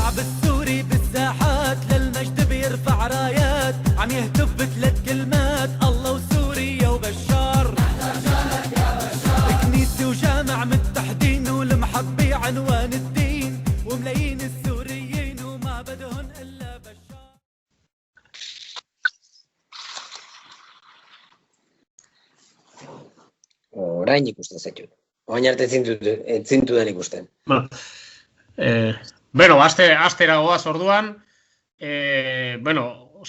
الشعب السوري بالساحات للمجد بيرفع رايات عم يهتف بثلاث كلمات الله وسوريا وبشار كنيسة وجامع متحدين والمحبي عنوان الدين وملايين السوريين وما بدهن إلا بشار. Orain ikusten zaitut. Orain arte zintudan ikusten. Bueno, astera goaz orduan,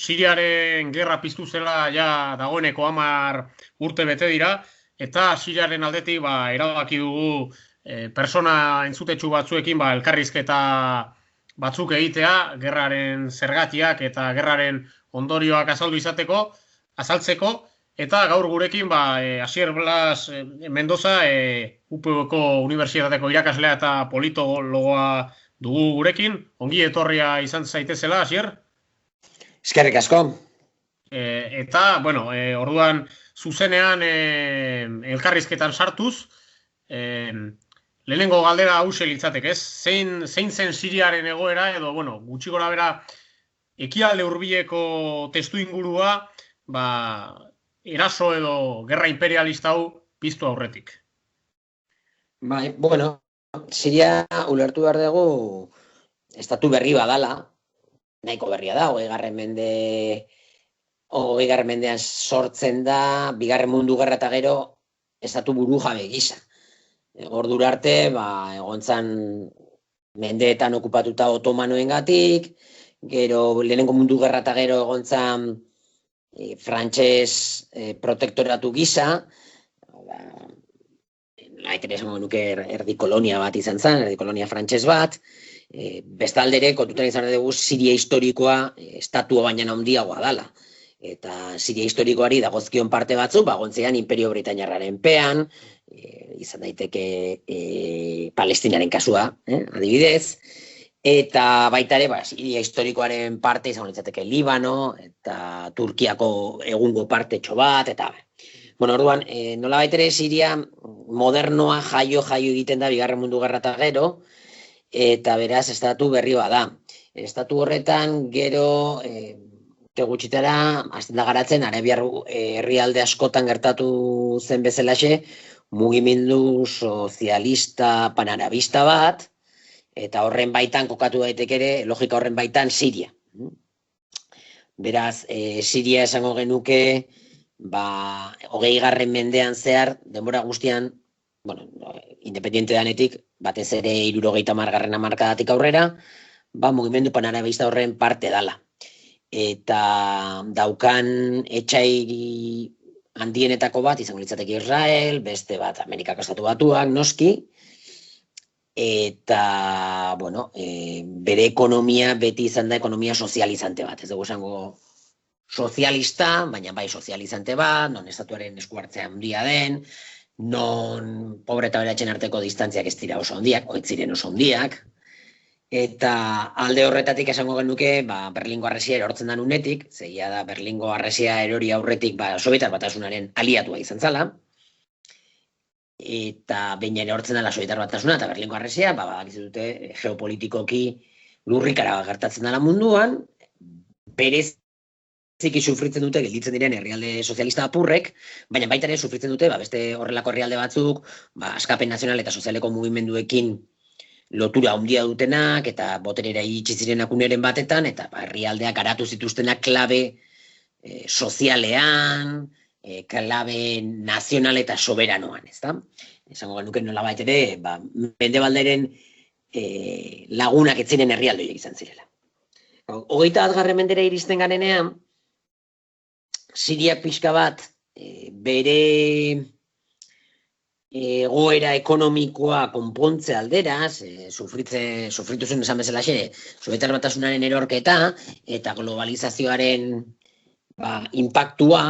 Siriaren gerra piztu zela ja dagoeneko 10 urte bete dira, eta Siriaren aldetik erabaki dugu persona entzutetsu batzuekin elkarrizketa batzuk egitea, gerraren zergatiak eta gerraren ondorioak azaltzeko, eta gaur gurekin Asier Blas Mendoza, UPVko Unibertsitateko irakaslea eta politologoa dugu gurekin. Ongi etorria izan zaitezela, Asier? Eskerrik asko. Eta, orduan zuzenean elkarrizketan sartuz, lehenengo galdera hause litzateke, ez? Zein zen Siriaren egoera, edo, gutxi gora bera, ekialde hurbileko testu ingurua, eraso edo gerra imperialista hau piztu aurretik. Siria ulertu behar dugu estatu berri badala, nahiko berria da, 20. mendean sortzen da, Bigarren Mundu Gerra eta gero estatu buru jabe gisa. Ordura arte, egon zan mendeetan okupatuta otomanoengatik, gero Lehenengo Mundu Gerra eta gero egon zan frantses protektoratu gisa, esango nuke erdi kolonia bat izan zen, erdi kolonia frantses bat, bestaldere kontutan izan dugu Siria historikoa estatua baina handiagoa dela. Eta Siria historikoari dagozkion parte batzu, gontzean Imperio Britainiarraren pean, izan daiteke Palestinaren kasua, adibidez, eta baita ere, Siria historikoaren parte izango litzateke Libano, eta Turkiako egungo parte bat, eta orduan, nola baitere Siria modernoa jaio egiten da Bigarren Mundu Gerra eta gero, eta beraz estatu berri bada. Estatu horretan gero gutxitara hasten da garatzen Arabiar herrialde askotan gertatu zen bezalaxe mugimendu sozialista panarabista bat, eta horren baitan kokatu daiteke ere, logika horren baitan Siria. Beraz, Siria esango genuke 20. mendean zehar, denbora guztian, independiente danetik, batez ere 70. hamarkadatik aurrera, mugimendu panarabista horren parte dala. Eta daukan etxai handienetako bat, izango litzateke Israel, beste bat Amerikako Estatu Batuak, noski, eta, bere ekonomia beti izan da ekonomia sozializante bat, ez dugu esango sozialista, baina sozializante bat, non estatuaren eskuartzea handia den, non pobre eta beratxen arteko distantziak ez dira oso handiak, oitziren oso handiak, eta alde horretatik esango genuke, Berlingo Harresia erortzen den unetik, zeia da Berlingo Harresia erori aurretik Sobietar Batasunaren aliatua izan zala, eta behin erortzen dela Sobietar Batasuna eta Berlingo Harresia, dute geopolitikoki lurrikara gertatzen dela munduan, berez ziki sufritzen dute gelditzen diren herrialde sozialista apurrek, baina baita ere sufritzen dute beste horrelako herrialde batzuk, askapen nazional eta sozialeko mugimenduekin lotura handia dutenak, eta boterera iritsi zirenak uneren batetan, eta herrialdeak garatu zituztenak klabe sozialean, klabe nazional eta soberanoan, ezta? Esango genuke nolabait ere, mendebalderen lagunak ez ziren herrialdoiek izan zirela. 21. mendera iristen garenean, Siriak pixka bat bere egoera ekonomikoa konpontze aldera, sufritu zuen esan bezalaxe, Sobietar Batasunaren erorketa eta globalizazioaren inpaktua,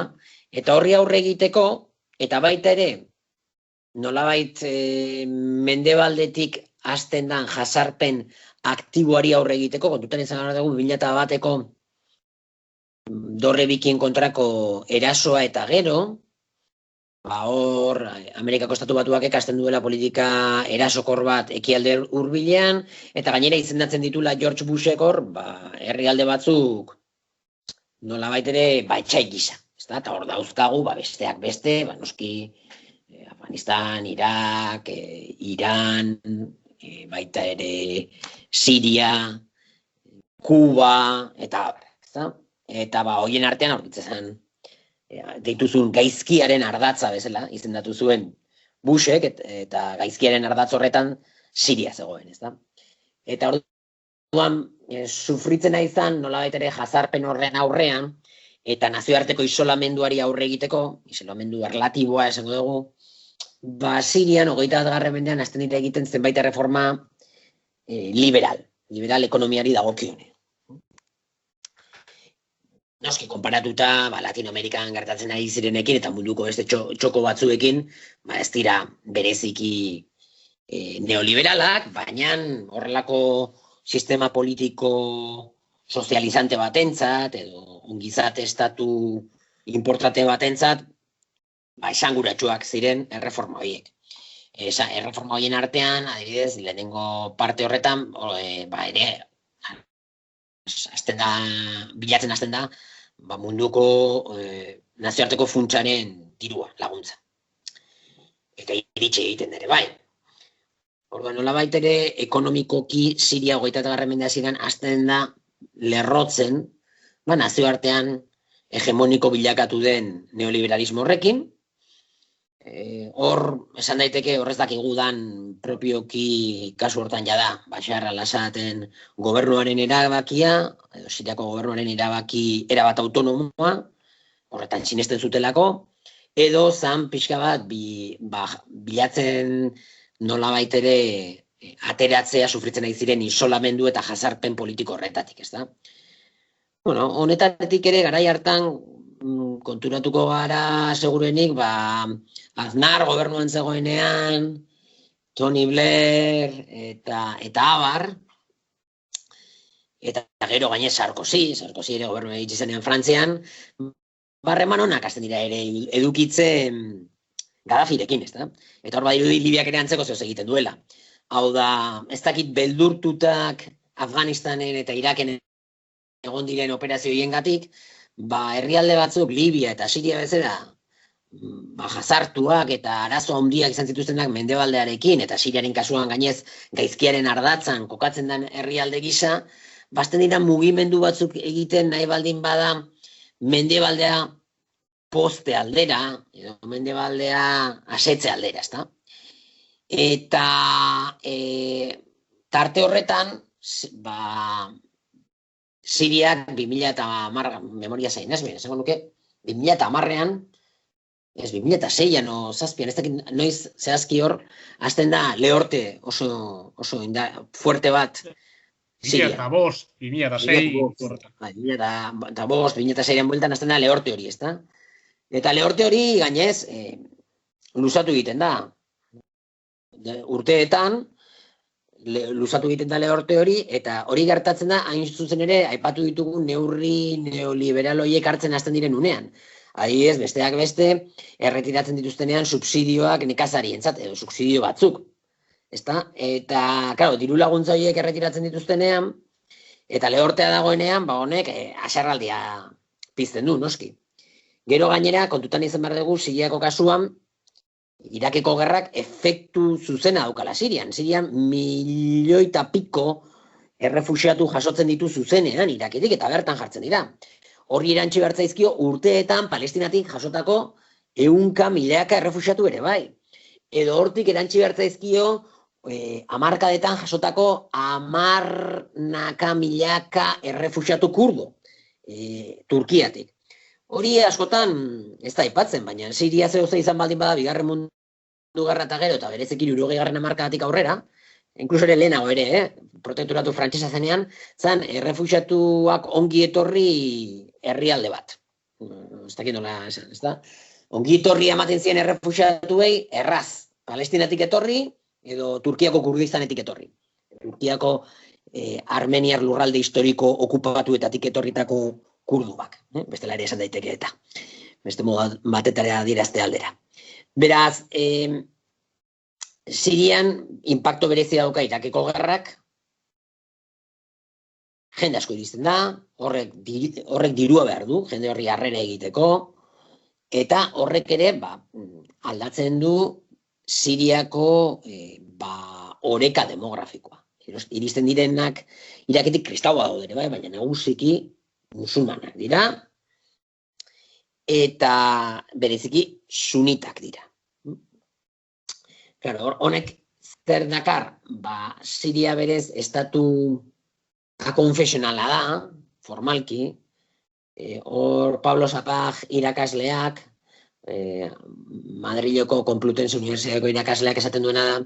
eta horri aurre egiteko, eta baita ere, nolabait mendebaldetik hasten dan jasarpen aktiboari aurre egiteko, kontutan izan gara dugu 2001ko Dorre Bikien kontrako erasoa eta gero, hor, Amerikako Estatu Batuak ekasten duela politika erasokor bat ekialde hurbilean, eta gainera izendatzen ditula George Bushek hor, herrialde batzuk nolabait ere etxai gisa. Eta hor dauzkagu, besteak beste, noski Afganistan, Irak, Iran, baita ere Siria, Kuba, eta horien artean aurkitzen deituzun gaizkiaren ardatza bezala, izendatu zuen Bushek, eta gaizkiaren ardatz horretan Siria zegoen, ezta? Eta orduan, sufritzen izan nolabait ere jazarpen horren aurrean, eta nazioarteko isolamenduari aurre egiteko, isolamendu erlatiboa esango dugu, Sirian, 21. mendean, hasten dira egiten zenbait erreforma liberal ekonomiari dagokione. Noski, konparatuta, Latinoamerikan gertatzen ari zirenekin, eta munduko beste txoko batzuekin, ez dira bereziki neoliberalak, baina horrelako sistema politiko sozializante batentzat, edo ongizate estatu importante batentzat, esanguratsuak ziren erreforma horiek. Erreforma horien artean, adibidez, lehenengo parte horretan, ere, bilatzen hasten da, munduko nazioarteko funtsaren dirua, laguntza. Eta iritsi egiten ere, bai. Orduan, nolabait ere, ekonomikoki Siria 21. mendea ziren hasten da lerrotzen, nazioartean hegemoniko bilakatu den neoliberalismo horrekin. Hor, esan daiteke, horrez dakigudan propioki kasu hortan jada, Bashar al-Assaden gobernuaren erabakia, edo Siriako gobernuaren erabaki erabat autonomoa, horretan sinesten zutelako, edo zan pixka bat bilatzen nolabait ere ateratzea sufritzen ari ziren isolamendu eta jazarpen politiko horretatik, ezta? Bueno, honetatik ere garai hartan konturatuko gara segurenik, Aznar gobernuan zegoenean, Tony Blair eta abar, eta gero gainez Sarkozy ere gobernua egitzi zenean Frantzian, barreman honak hasten dira ere edukitzen Gaddafirekin, ezta? Eta hor badirudi Libiak ere antzeko zehoz egiten duela. Hau da, ez dakit beldurtutak Afganistanen eta Iraken egon diren operazio hiengatik, herrialde batzuk Libia eta Siria bezala jazartuak eta arazo handiak izan zituztenak mendebaldearekin, eta Siriaren kasuan gainez gaizkiaren ardatzan kokatzen den herrialde gisa, basten dira mugimendu batzuk egiten nahi baldin bada mendebaldea poste aldera, edo mendebaldea asetze aldera, ezta? Eta tarte horretan, Siriak 2010, memoria zain, esango nuke, 2010ean, ez 2006an o zazpian, ez dakit noiz zehazki hor, hasten da lehorte oso fuerte bat Siria. 2005, 2006, 2006an bueltan hasten da lehorte hori, ezta? Eta lehorte hori gainez, luzatu egiten da. Urteetan, luzatu egiten da lehorte hori, eta hori gertatzen da, hain zuzen ere, aipatu ditugu neurri neoliberal horiek hartzen hasten diren unean. Adibidez, besteak beste, erretiratzen dituztenean subsidioak nekazarientzat, edo subsidio batzuk. Eta, claro, diru laguntza horiek erretiratzen dituztenean, eta lehortea dagoenean, honek, haserraldia pizten du, noski. Gero gainera, kontutan izan behar dugu, Siriako kasuan, Irakeko gerrak efektu zuzena daukala Sirian. Sirian 1,000,000 errefuxiatu jasotzen ditu zuzenean Iraketik, eta bertan jartzen dira. Horri erantzi bertzaizkio urteetan Palestinatik jasotako 100,000 errefuxiatu ere bai. Edo hortik erantzi bertzaizkio hamarkadetan jasotako 10,000 errefuxiatu kurdo Turkiatik. Hori askotan ez da aipatzen, baina Siria zehoza izan baldin bada bigarren mundu gerra eta gero, eta berezeki 60. hamarkadatik aurrera, inkluso ere lehenago ere, protektoratu frantsesa zenean, zan errefuxiatuak ongi etorri herrialde bat. Ez dakit nola esan, ez da? Ongi etorri ematen ziren errefuxiatuei erraz, Palestinatik etorri edo Turkiako Kurdistanetik etorri. Turkiako armeniar lurralde historiko okupatuetatik etorritako kurduak, bestela ere esan daiteke eta. beste modu batetara adierazte aldera. Beraz, Sirian inpakto berezia dauka Irakeko gerrak, jende asko iristen da, horrek dirua behar du, jende horri harrera egiteko, eta horrek ere aldatzen du Siriako oreka demografikoa. Iristen direnak Iraketik kristaua daude, baina nagusiki musulmanak dira, eta bereziki sunitak dira. Claro, honek zer dakar, Siria berez estatu akonfesionala da, formalki, hor Pablo Sapag irakasleak, Madrileko Complutense Unibertsitateko irakasleak esaten duena da,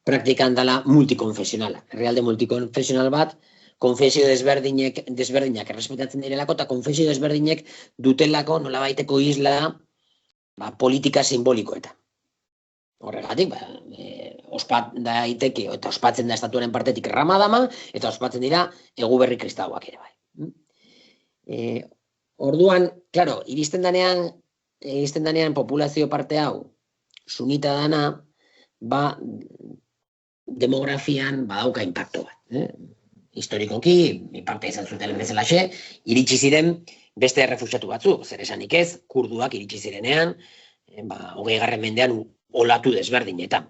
praktikan dela multikonfesionala. Herrialde multikonfesional bat, konfesio desberdinak errespetatzen direlako, eta konfesio desberdinek dutelako nolabaiteko isla politika simbolikoetan. Horregatik, ospat daiteke, eta ospatzen da estatuaren partetik Ramadama, eta ospatzen dira eguberri kristauak ere bai. Orduan, klaro, iristen danean populazio parte hau sunita dana, demografian badauka inpakto bat. Historikoki, inpakta izan zuten bezalaxe, iritsi ziren beste errefuxiatu batzuk, zer esanik ez, kurduak iritsi zirenean, 20. mendean olatu desberdinetan.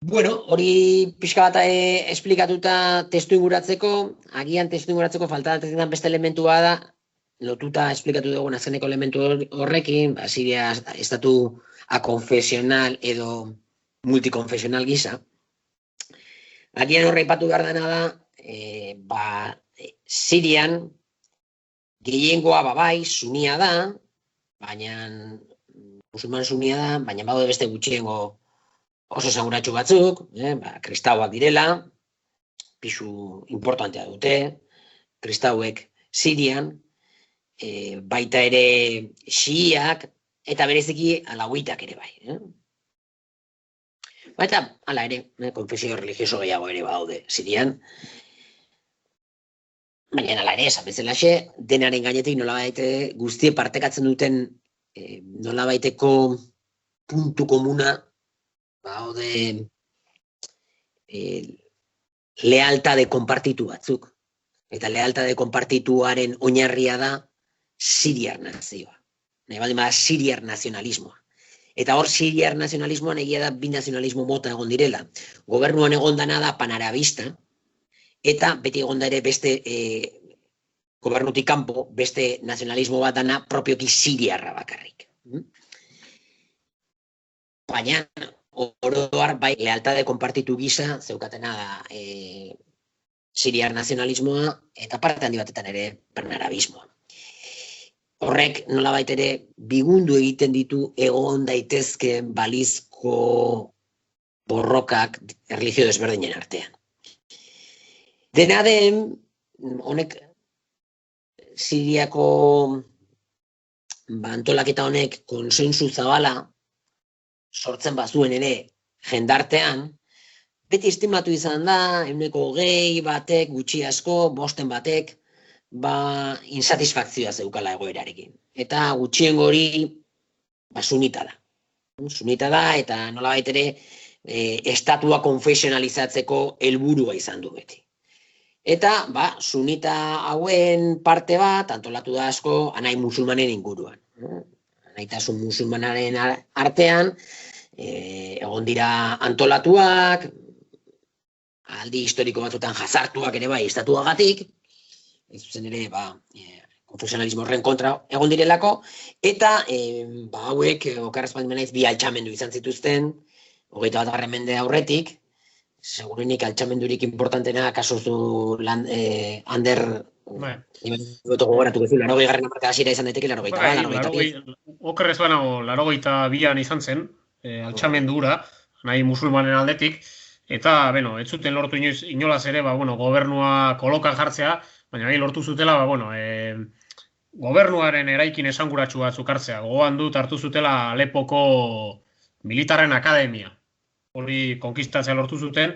Bueno, hori pixka bat esplikatuta testu inguratzeko, agian testu inguratzeko faltatzen beste elementua da, lotuta esplikatu dugun azkeneko elementu horrekin, Siria estatu akonfesional edo multikonfesional gisa. Agian horre ipatu behar dena da, Sirian gehiengoa bai, sunia da, baina musulman sunia da, baina badaude beste gutxiengo oso esanguratsu batzuk, kristauak direla, pisu importantea dute, kristauek Sirian, baita ere xiiak, eta bereziki alauitak ere bai. Baita, hala ere, konfesio religioso gehiago ere badaude Sirian, baina hala ere, esan bezalaxe, denaren gainetik nolabait guztie partekatzen duten nolabaiteko puntu komuna badaude lealtade konpartitu batzuk. Eta lealtade konpartituaren oinarria da siriar nazioa. Nahi baldin bada siriar nazionalismoa. Eta hor siriar nazionalismoan egia da bi nazionalismo mota egon direla. Gobernuan egon dana da panarabista, eta beti egon da ere beste gobernutik kanpo, beste nazionalismo bat dana propioki siriarra bakarrik. Baina, oroar bai lealtade konpartitu gisa zeukatena da siriar nazionalismoa eta parte handi batetan ere panarabismoa. Horrek nolabait ere bigundu egiten ditu egon daitezkeen balizko borrokak erlijio desberdinen artean. Dena den, honek Siriako antolaketa honek konsensu zabala sortzen bazuen ere jendartean, beti estimatu izan da, 20 batek, gutxi asko, 5 batek, insatisfakzioa zeukala egoerarekin. Eta gutxiengo hori sunita da. Sunita da eta nolabait ere estatua konfesionalizatzeko helburua izan du beti. Eta, sunita hauen parte bat, antolatu da asko, anai musulmanen inguruan. Anaitasun musulmanaren artean, egon dira antolatuak, aldi historiko batzutan jazartuak ere bai estatuagatik, ez zuzen ere, konfesionalismo horren kontra egon direlako, eta hauek, okerrez baldin naiz, bi altxamendu izan zituzten, 21. mende aurretik, seguruenik altxamendurik importantena kasozu Ander gogoratu bezu, 80. hamarkada hasiera izan daiteke, 82. Okerrez banago, 82an izan zen, altxamendura, nahi musulmanen aldetik, eta, ez zuten lortu inolaz ere, gobernua kolokan jartzea, baina lortu zutela, gobernuaren eraikin esanguratsu batzuk hartzea. Gogoan dut hartu zutela Alepoko militarren akademia. Hori konkistatzea lortu zuten,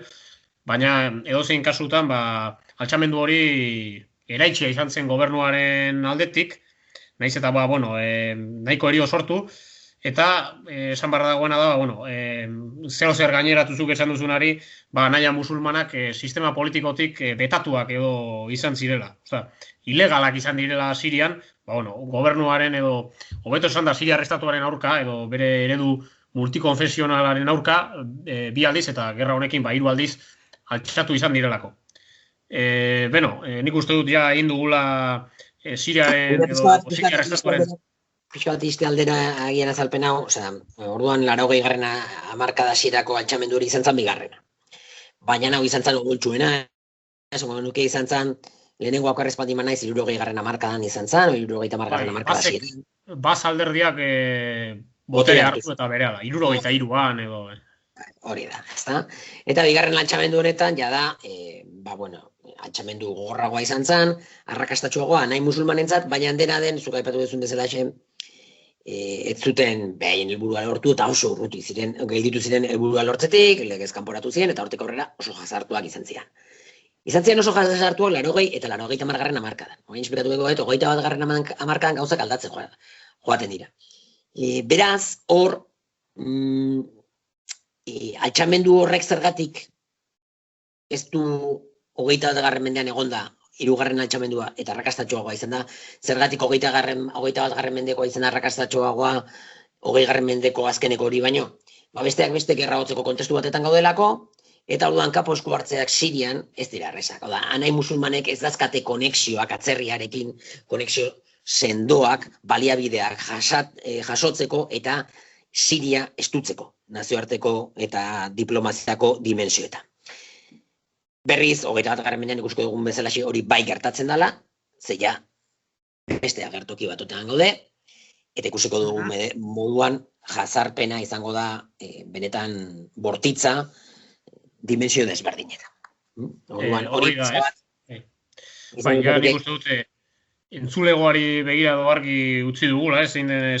baina edozein kasutan altxamendu hori eraitsia izan zen gobernuaren aldetik, naiz eta, nahiko erio sortu, eta esan behar dagoena da, zer gaineratu zuk esan duzunari, naia musulmanak sistema politikotik betatuak edo izan zirela. Osea, ilegalak izan direla Sirian, gobernuaren edo, hobeto esan da Siriar estatuaren aurka, edo bere eredu multikonfesionalaren aurka, bi aldiz eta gerra honekin 3 aldiz altxatu izan direlako. Nik uste dut ja egin dugula Siriaren edo Siriar estatuaren... Pixo bat izte aldera agian azalpen hau, orduan 80. hamarkada hasierako altxamendu hori izan zen bigarrena. Baina hau izan zen odoltsuena, esango nuke izan zen, lehenengo akarrez bat iman naiz 60. hamarkadan izan zen, 70. hamarkada hasieran. Baz alderdiak botere hartu eta berehala, 73an edo... Hori da, ezta? Eta bigarren altxamendu honetan, jada, altxamendu gogorragoa izan zen, arrakastatxoagoa nahi musulmanentzat, baina dena den, zuk aipatu duzun bezala ez zuten behaien helburua lortu eta oso urruti ziren, gelditu ziren helburua lortzetik, legez kanporatu ziren, eta hortik aurrera oso jazartuak izan ziren. Izan ziren oso jazartuak 80 eta 81. hamarkadan. Hori inspiratu beko, 21. hamarkadan gauzak aldatzen joaten dira. Beraz, hor, altxamendu horrek zergatik ez du 21. mendean egonda 3. altxamendua eta arrakastatxoagoa izan da, zergatik 21. mendekoa izan arrakastatxoagoa 20. mendeko azkeneko hori baino. Besteak beste gerra hotzeko kontestu batetan gaudelako, eta orduan kapo esku hartzeak Sirian ez dira errezak. Anai musulmanek ez dazkate konexioak atzerriarekin, konexio sendoak, baliabideak jasotzeko eta Siria estutzeko, nazioarteko eta diplomaziako dimensioetan. Berriz, 21. mendean ikusko dugun bezala hori bai gertatzen dela, zeia beste agertoki batotean gaude, eta ikusiko dugun moduan jazarpena izango da benetan bortitza dimensio desberdinetan. Hori da, ez? Baina nik uste dute entzulegoari begira argi utzi dugula, zein den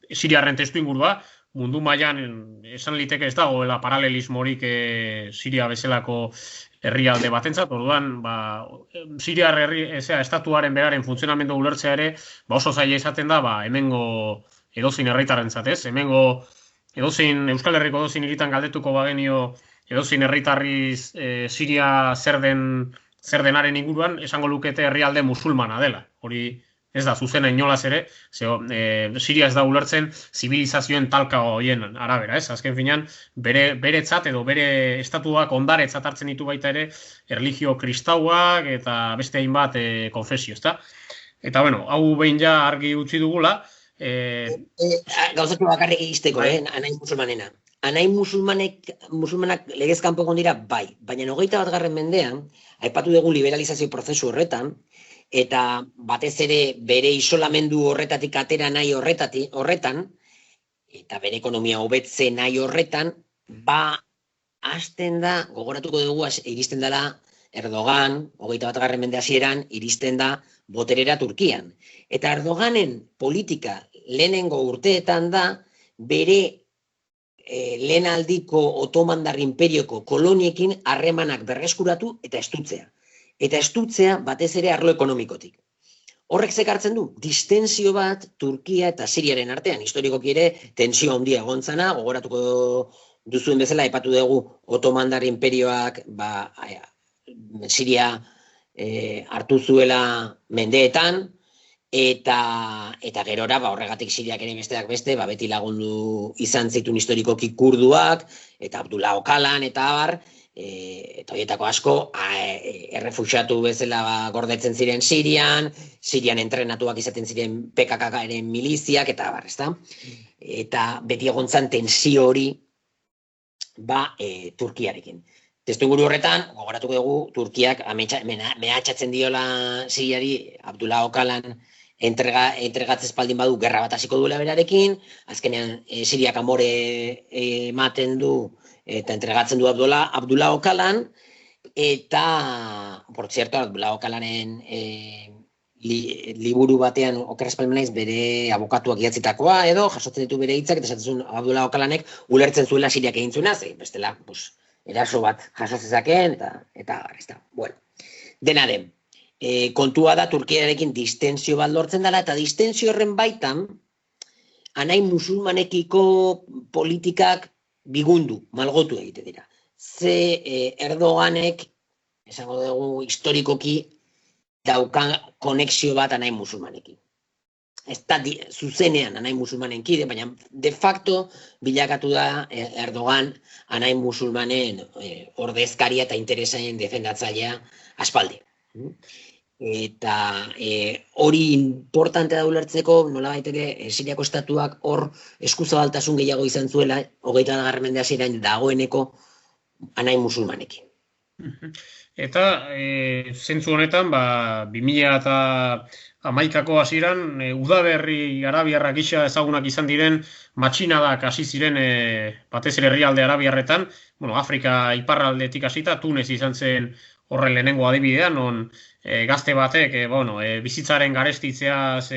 Siriarren testu ingurua, mundu mailan esan liteke ez dagoela paralelismorik Siria bezalako herrialde batentzat, orduan, Siriar estatuaren beraren funtzionamendu ulertzea ere, oso zaila izaten da, hemengo edozein herritarrentzat, ez? Hemengo Euskal Herriko edozein hiritan galdetuko bagenio edozein herritarriz Siria zer denaren inguruan, esango lukete herrialde musulmana dela. Hori ez da zuzena inolaz ere, Siria ez da ulertzen zibilizazioen talka horien arabera, ez? Azken finean, beretzat edo bere estatuak ondaretzat hartzen ditu baita ere, erlijio kristauak eta beste hainbat konfesio, ezta? Eta, hau behin ja argi utzi dugula. Gauzatu bakarrik egizteko, anai musulmanena. Anai musulmanak legez kanpo egon dira, bai, baina 21. mendean, aipatu dugu liberalizazio prozesu horretan, eta batez ere bere isolamendu horretatik atera nahi horretan, eta bere ekonomia hobetze nahi horretan, hasten da, gogoratuko dugu, iristen dela Erdogan, 21. mende hasieran, iristen da boterera Turkian. Eta Erdoganen politika lehenengo urteetan da, bere lehen aldiko otomandar imperioko koloniekin harremanak berreskuratu eta estutzea. Eta estutzea batez ere arlo ekonomikotik. Horrek zekartzen du, distensio bat Turkia eta Siriaren artean, historikoki ere tensio handia egontzana, gogoratuko duzuen bezala, aipatu dugu otomandar imperioak Siria hartu zuela mendeetan, eta gerora horregatik Siriak ere besteak beste, beti lagundu izan zituen historikoki kurduak, eta Abdullah Öcalan eta abar, eta horietako asko errefuxiatu bezala gordetzen ziren Sirian entrenatuak izaten ziren PKK-ren miliziak, eta abar, ezta? Eta beti egontzan tensio hori Turkiarekin. Testuinguru horretan, gogoratuko dugu, Turkiak mehatxatzen diola Siriari Abdullah Öcalan entregatzez espaldin badu gerra bat hasiko duela berarekin, azkenean Siriak amore ematen du eta entregatzen du Abdullah Öcalan, eta, por cierto, Abdullah Öcalanen liburu batean okeraz palmenaiz bere abokatuak idatzitakoa edo, jasotzen ditu bere hitzak, eta esatzen Abdullah Öcalanek ulertzen zuela Siriak egin zuena, bestela, eraso bat jasotzezakeen, eta ez da. Bueno, dena den, kontua da Turkiarekin distensio bat lortzen dela, eta distensio horren baitan, anai musulmanekiko politikak bigundu, malgotu egite dira. Ze Erdoganek, esango dugu, historikoki daukan konexio bat anai musulmanekin. Ez da zuzenean anai musulmanen kide, baina de facto bilakatu da Erdogan anai musulmanen ordezkaria eta interesaien defendatzailea aspaldi. Eta hori importante da ulertzeko, nolabait ere Siriako estatuak hor eskuzabaltasun gehiago izan zuela, 21. mende hasieran dagoeneko anai musulmanekin. Eta zentzu honetan, 2011ko hasieran udaberri arabiarrak gisa ezagunak izan diren matxinadak hasi ziren batez ere herrialde arabiarretan, Afrika iparraldetik hasita, Tunes izan zen horren lehenengo adibidea, non gazte batek bizitzaren garestitzeaz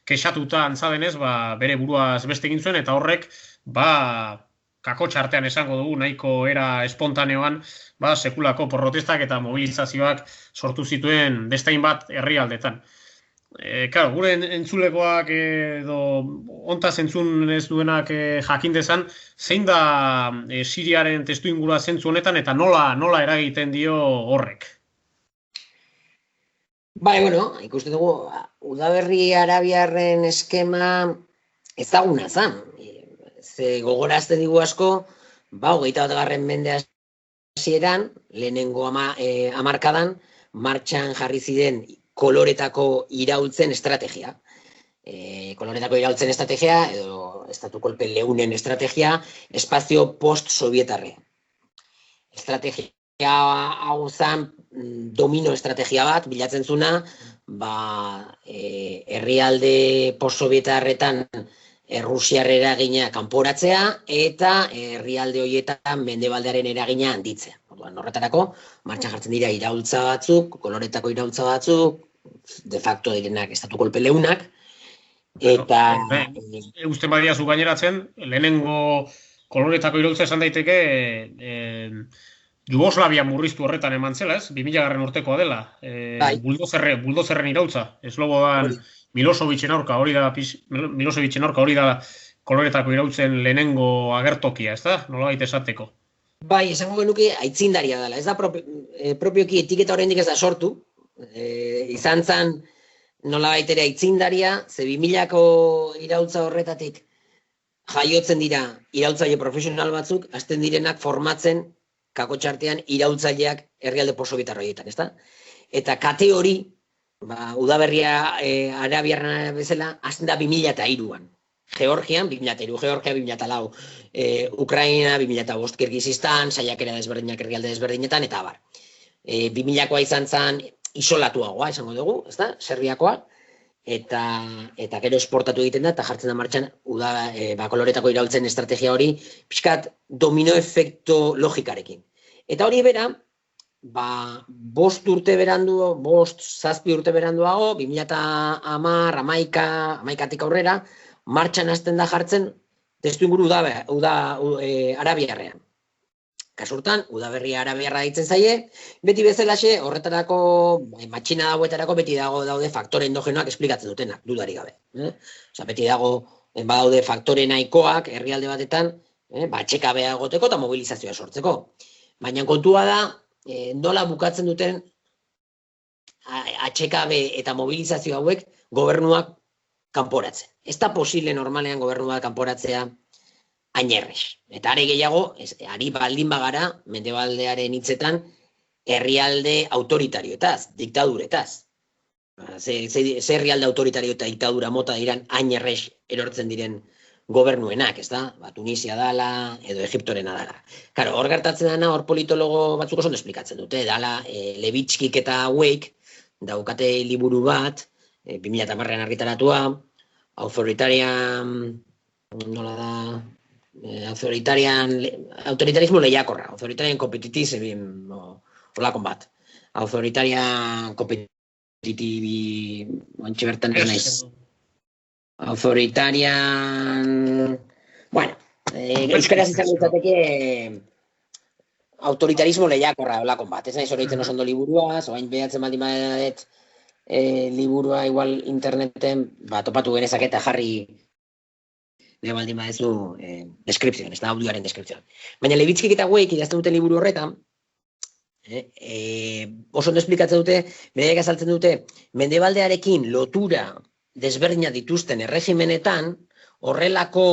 kexatuta antzadenez, bere buruaz beste egin zuen, eta horrek kakotxartean esango dugu, nahiko era espontaneoan, sekulako protestak eta mobilizazioak sortu zituen bestain bat herrialdetan. Gure entzulekoak edo ontaz entzun ez duenak jakin dezan, zein da Siriaren testuingurua zentzu honetan eta nola eragiten dio horrek? Ikuste dugu, udaberri arabiarren eskema ezaguna zan. Ze gogorazte digu asko, 21. mende hasieran, lehenengo hamarkadan, martxan jarri ziren koloretako iraultzen estrategia. Koloretako iraultzen estrategia, edo estatu kolpe leunen estrategia, espazio post-sovietarrean. Estrategia hau zen domino estrategia bat, bilatzen zuna, herrialde post-sovietarretan Rusiar eragina kanporatzea eta herrialde horietan mendebaldearen eragina handitzea. Horretarako, martxan jartzen dira iraultza batzuk, koloretako iraultza batzuk, de facto direnak estatu kolpe leunak, eta... Eusten badia zu gaineratzen, lehenengo koloretako iraultza esan daiteke Jugoslavia murriztu horretan eman zela, ez? 2000. urtekoa dela. Buldozerren iraultza. Eslobodan Milosevicen aurka hori da koloretako irautzen lehenengo agertokia, ez da? Nolabait esateko. Bai, esango genuke aitzindaria dela. Ez da propioki etiketa oraindik ez da sortu. Izan zen nolabait ere aitzindaria, ze 2000ko iraultza horretatik jaiotzen dira iraultzaile profesional batzuk, hasten direnak formatzen kakotxartean iraultzaileak herrialde post-sovietar horietan, ez da? Eta kate hori, udaberria arabiarra bezala, hasten da 2003an. Georgian, 2003, Georgia 2004, Ukraina 2005, Kirgizistan, saiakera desberdinak herrialde desberdinetan, eta abar. 2000koa izan zen isolatuagoa, esango dugu, ez da? Serbiakoa, eta gero esportatu egiten da, eta jartzen da martxan koloretako iraultzen estrategia hori, pixkat domino efekto logikarekin. Eta hori bera, 5 urte berandu, 5-7 urte beranduago, 2010, 11-tik aurrera, martxan hasten da jartzen testuinguru arabiarrean. Kasurtan, udaberria arabiarra ditzen zaie, beti bezalaxe horretarako, matxina dagoetarako beti daude faktore endogenoak esplikatzen dutenak, dudari gabe. Beti badaude faktore nahikoak herrialde batetan, atxekabea egoteko eta mobilizazioa sortzeko. Baina kontua da, nola bukatzen duten atxekabe eta mobilizazio hauek gobernuak kanporatzen. Ez da posible normalean gobernuak kanporatzea ainerrez. Eta are gehiago, ari baldin bagara, mendebaldearen hitzetan, herrialde autoritarioetaz, diktaduretaz. Ze herrialde autoritario eta diktadura mota diran ainerrez erortzen diren gobernuenak, ez da? Tunisia dala, edo Egiptorena dala. Karo, hor gertatzen dena, hor politologo batzuk oso ondo esplikatzen dute, dala Levitskik eta hauek daukate liburu bat, 2010an argitaratua, autoritarismo lehiakorra, autoritarian competitism, olakon bat. Autoritarian competitivi, antxe bertan ez naiz. Autoritarian... Bueno, euskaraz izan izateke autoritarismo lehiakorra olakon bat. Ez nahi zoraitzen oso ondo liburua, zoain behatzen baldin badet liburua igual interneten, topatu genezak eta jarri nahi baldin badezu deskripzioan, ez da audioaren deskripzioan. Baina Levitskik eta Weik idazten dute liburu horretan, oso ondo esplikatzen dute, beraiek azaltzen dute, mendebaldearekin lotura desberdina dituzten erregimenetan, horrelako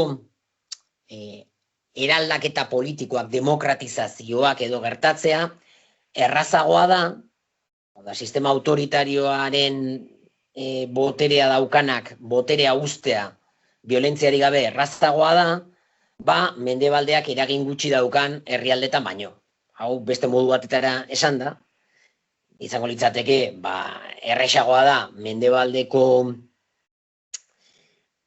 eraldaketa politikoak, demokratizazioak edo gertatzea, errazagoa da, sistema autoritarioaren boterea daukanak, boterea ustea, violentziari gabe errazagoa da, mendebaldeak eragin gutxi daukan herrialdetan baino. Hau beste modu batetara esan da, izango litzateke, erresagoa da mendebaldeko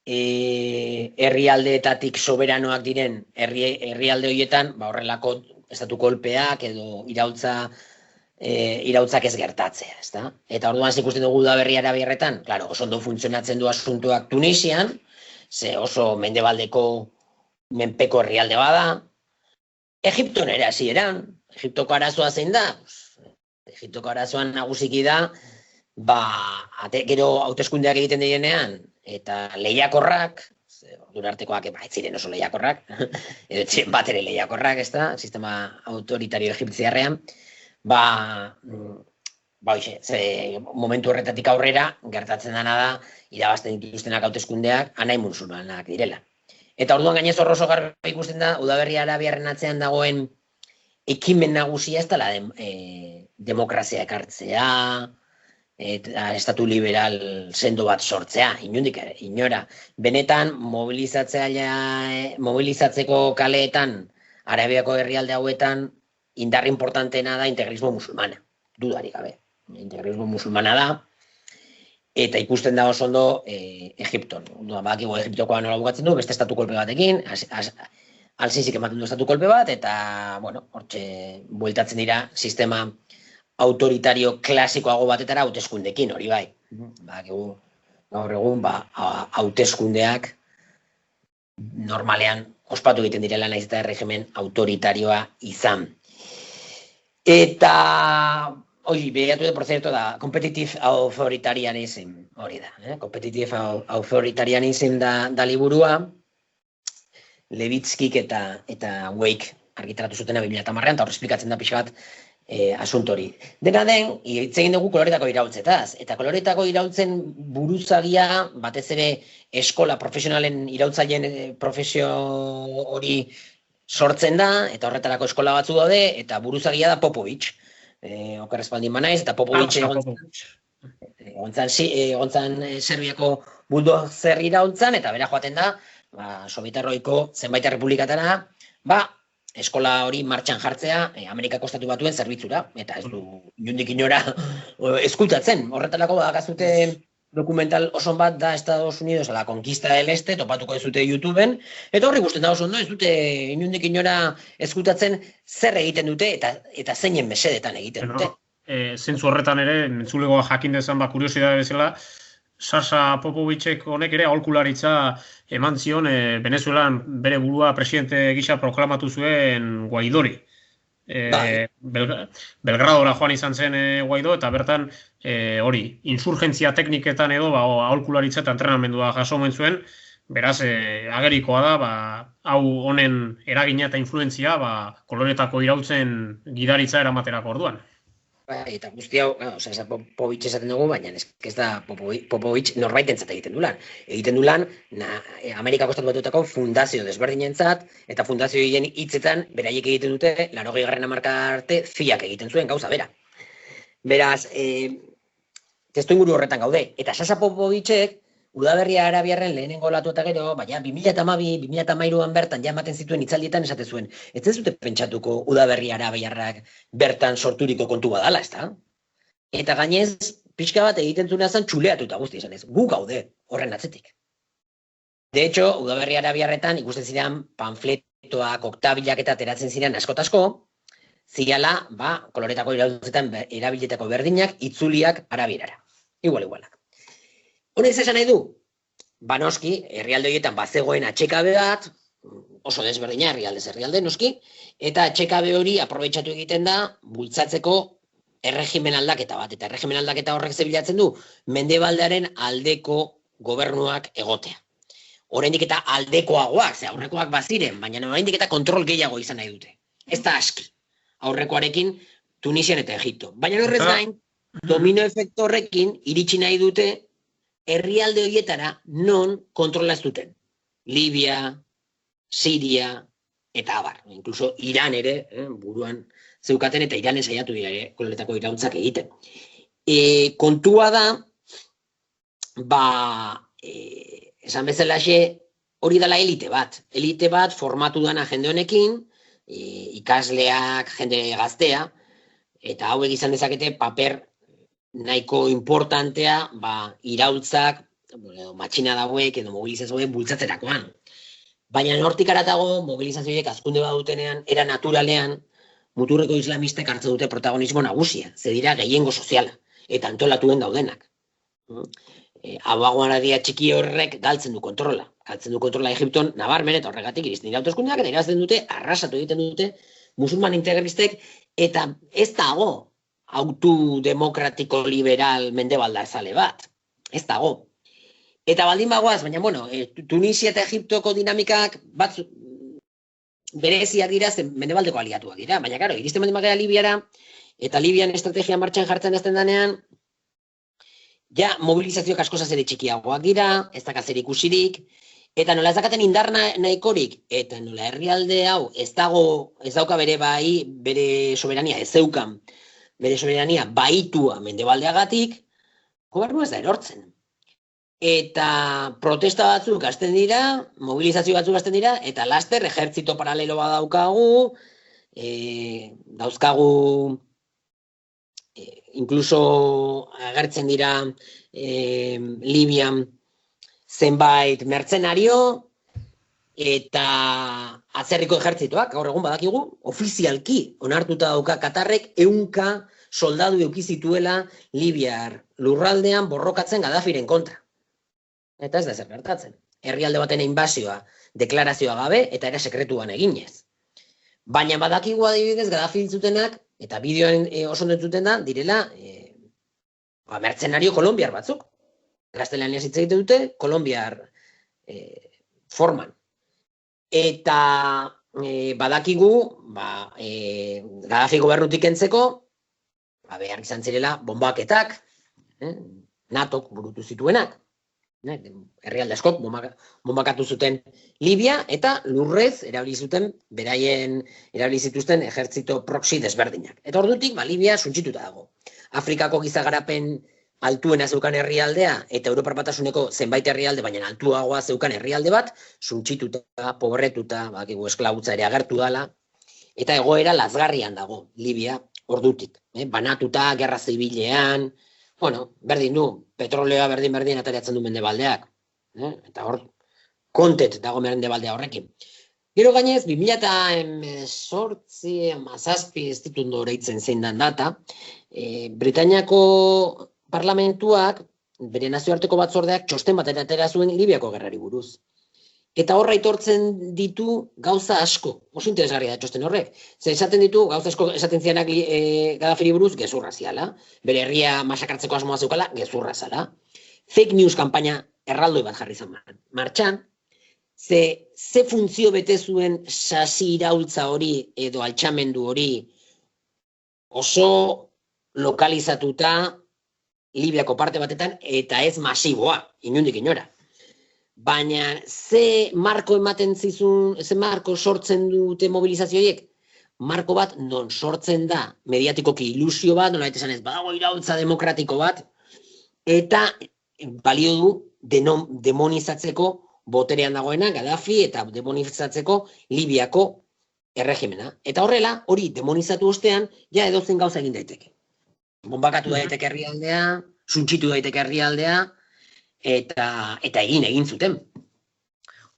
herrialdeetatik soberanoak diren herrialde horietan, horrelako estatu kolpeak edo irautzak ez gertatzea, ezta? Eta orduan ikusten dugu Udaberri Arabiarretan, claro, oso ondo funtzionatzen du asuntoak Tunisian, ze oso mendebaldeko menpeko herrialde bada, Egipton ere hasieran, Egiptoko arazoa zein da? Egiptoko arazoan nagusiki da, gero hauteskundeak egiten direnean, eta lehiakorrak, durartekoak ez ziren oso lehiakorrak, edo ziren bat ere lehiakorrak, ez da, sistema autoritario egipziarrean, momentu horretatik aurrera, gertatzen dena da, irabazten dituztenak hauteskundeak, anai musulmanak direla. Eta orduan gainez oso garbi ikusten da, Udaberri Arabiarren atzean dagoen ekimen nagusia ez dela demokrazia ekartzea, eta estatu liberal sendo bat sortzea, inondik ere, inora. Benetan, mobilizatzeko kaleetan, Arabiako herrialde hauetan, indar importanteena da integrismo musulmana, dudarik gabe. Integrismo musulmana da, eta ikusten da oso ondo Egipton. Badakigu Egiptokoa nola bukatzen du, beste estatu kolpe batekin, Al-Sisik ematen du estatu kolpe bat, eta, hortxe bueltatzen dira sistema autoritario klasikoago batetara hauteskundekin, hori bai. Badakigu gaur egun, hauteskundeak normalean ospatu egiten direla naiz eta erregimen autoritarioa izan. Eta hori, behiratu de, por cierto, da, competitive authoritarianism, hori da. Competitive authoritarianism da liburua, Levitskik eta Weik argitaratu zutena 2010an, eta hor esplikatzen da pixka bat asunto hori. Dena den, hitz egin dugu koloretako iraultzetaz, eta koloretako iraultzen buruzagia, batez ere eskola profesionalen iraultzaileen profesio hori sortzen da, eta horretarako eskola batzu daude, eta buruzagia da Popovic. Okerrez baldin banaiz, eta Popovic egontzan Serbiako buldozer iraultzan, eta bera joaten da, Sobietarroiko zenbait errepublikatara, eskola hori martxan jartzea Amerikako Estatu Batuen zerbitzura, eta ez du inondik inora eskultatzen. Horretarako badakazute dokumental oso bat da Estados Unidos a la conquista del este, topatuko ez dute YouTubeen, eta horri guztien da oso ondo, ez dute inondik inora eskultatzen zer egiten dute eta zeinen mesedetan egiten dute. Zentzu horretan ere, entzulegoa jakin dezan kuriosidade bezala, Sasa Popovicek honek ere aholkularitza eman zion Venezuelan bere burua presidente gisa proklamatu zuen Guaidori. Belgradora joan izan zen Guaido, eta bertan hori, insurgentzia tekniketan edo aholkularitza eta entrenamendua jaso omen zuen, beraz agerikoa da, hau honen eragina eta influentzia koloretako iraultzen gidaritza eramaterako orduan. Eta guzti hau, Popovic esaten dugu, baina ez da Popovic norbaitentzat egiten du lan. Egiten du lan Amerikako Estatu Batuetako fundazio desberdinentzat, eta fundazio horien hitzetan beraiek egiten dute, 80. hamarkada arte FIAk egiten zuen gauza bera. Beraz, testuinguru horretan gaude. Eta Sasa Popovicek Udaberri Arabiarren lehenengo olatu eta gero, baina 2012-2013an bertan ja ematen zituen hitzaldietan esate zuen. Ez dute pentsatuko Udaberri Arabiarrak bertan sorturiko kontu badala, ezta? Eta gainez, pixka bat egiten zuena zen txuleatu eta guzti esan ez. Gu gaude horren atzetik. De hecho, Udaberri Arabiarretan ikusten ziren panfletoak, oktabilak eta ateratzen ziren askotasko, zirala, koloretako iraultzetan erabiletako berdinak, itzuliak Arabierara. Igualak. Honez esan nahi du, noski, herrialde horietan bazegoen atxekabe bat, oso desberdina herrialde noski, eta etxekabe hori aprobetxatu egiten da bultzatzeko erregimen aldaketa bat, eta erregimen aldaketa horrek zebilatzen du mendebaldearen aldeko gobernuak egotea. Oraindik eta aldekoagoak, ze aurrekoak baziren, baina oraindik eta kontrol gehiago izan nahi dute. Ez da aski, aurrekoarekin Tunisian eta Egipto. Baina horrez gain, domino efektu horrekin iritsi nahi dute herrialde horietara non kontrola ez duten. Libia, Siria, eta abar. Inkluso Iran ere, buruan zeukaten, eta Iranen saiatu dira ere, koloretako irauntzak egiten. Kontua da, esan bezalaxe, hori dela elite bat formatu dana jende honekin, ikasleak, jende gaztea, eta hauek izan dezakete paper nahiko importantea, iraultzak, matxina dauek edo mobilizazioek bultzatzerakoan. Baina nortik aratago, mobilizazioek azkunde badutenean, era naturalean, muturreko islamistek hartzen dute protagonismo nagusia, ze dira gehiengo soziala, eta antolatuen daudenak. Abagoanadia txiki horrek galtzen du kontrola. Galtzen du kontrola Egipton nabarmen, eta horregatik iristen dira hauteskundeak, eta irazten dute, arrasatu egiten dute, musulman integristek, eta ez dago autodemokratiko liberal mendebalda ezale bat. Ez dago. Eta baldin bagoaz, baina, bueno, Tunisia eta Egiptoko dinamikak bat bereziak dira, zen mendebaldeko aliatuak dira. Baina, karo, iristen baldin bagera Libiara, eta Libian estrategia martxan jartzen azten danean, ja, mobilizazioak askoz ere txikiagoak dira, ez dakaz zer ikusirik, eta nola ez dakaten indar nahikorik, eta nola herrialde hau ez dauka bere soberania, ez zeukan, bere soberania baitua mendebaldeagatik, gobernu ez da erortzen. Eta protesta batzuk hasten dira, mobilizazio batzuk hasten dira, eta laster ejertzito paralelo bat dauzkagu, inkluso agertzen dira Libian zenbait mertzenario eta atzerriko ejertzitoak, gaur egun badakigu, ofizialki onartuta dauka Katarrek 100 soldadu eduki zituela Libiar lurraldean borrokatzen Gaddafiren kontra. Eta ez da zer gertatzen. Herrialde baten inbasioa deklarazioa gabe eta era sekretuan eginez. Baina badakigu adibidez Gaddafi zutenak, eta bideoan oso entzuten da, direla mertzenario kolombiar batzuk. Gaztelaniaz hitz egiten dute, kolombiar forman. Eta badakigu, Gaddafi gobernutik kentzeko, behar izan zirela bombaketak, NATOk burutu zituenak. Herrialde askok bombakatu zuten Libia eta lurrez erabili zuten beraien erabili zituzten ejertzito proxy desberdinak. Eta ordutik Libia suntsituta dago. Afrikako gizagarapen altuena zeukan herrialdea eta Europar Batasuneko zenbait herrialde baina altuagoa zeukan herrialde bat suntsituta, pobretuta, bakigu esklabutza ere agertu dela eta egoera lazgarrian dago Libia ordutik, banatuta gerra zibilean. Bueno, berdin du, petroleoa berdin atariatzen du mendebaldeak. Eta hor, kontet dago mendebaldea horrekin. Gero gainez, 2018, ez ditut doreitzen zein dan data, Britainiako parlamentuak, bere nazioarteko batzordeak, txosten bat atera zuen Libiako gerrari buruz. Eta horra aitortzen ditu gauza asko. Oso interesgarria da txosten horrek. Zer esaten ditu, gauza asko esaten zianak Gaddafiri buruz, gezurra ziala. Bere herria masakartzeko asmoa zeukala, gezurra zala. Fake news kanpaina erraldoi bat jarri zen martxan. Ze funtzio bete zuen sasi iraultza hori edo altxamendu hori oso lokalizatuta Libiako parte batetan eta ez masiboa, inundik inora. Baina ze marko ematen zizun, ze marko sortzen dute mobilizazioiek? Marko bat non sortzen da mediatikoki ilusio bat, nola esan ez, badago iraultza demokratiko bat, eta balio du demonizatzeko boterean dagoena Gaddafi eta demonizatzeko Libiako erregimena. Eta horrela, hori demonizatu ostean, ja edozen gauza egin daiteke. Bombakatu daiteke herrialdea, suntsitu daiteke herrialdea, eta egin zuten.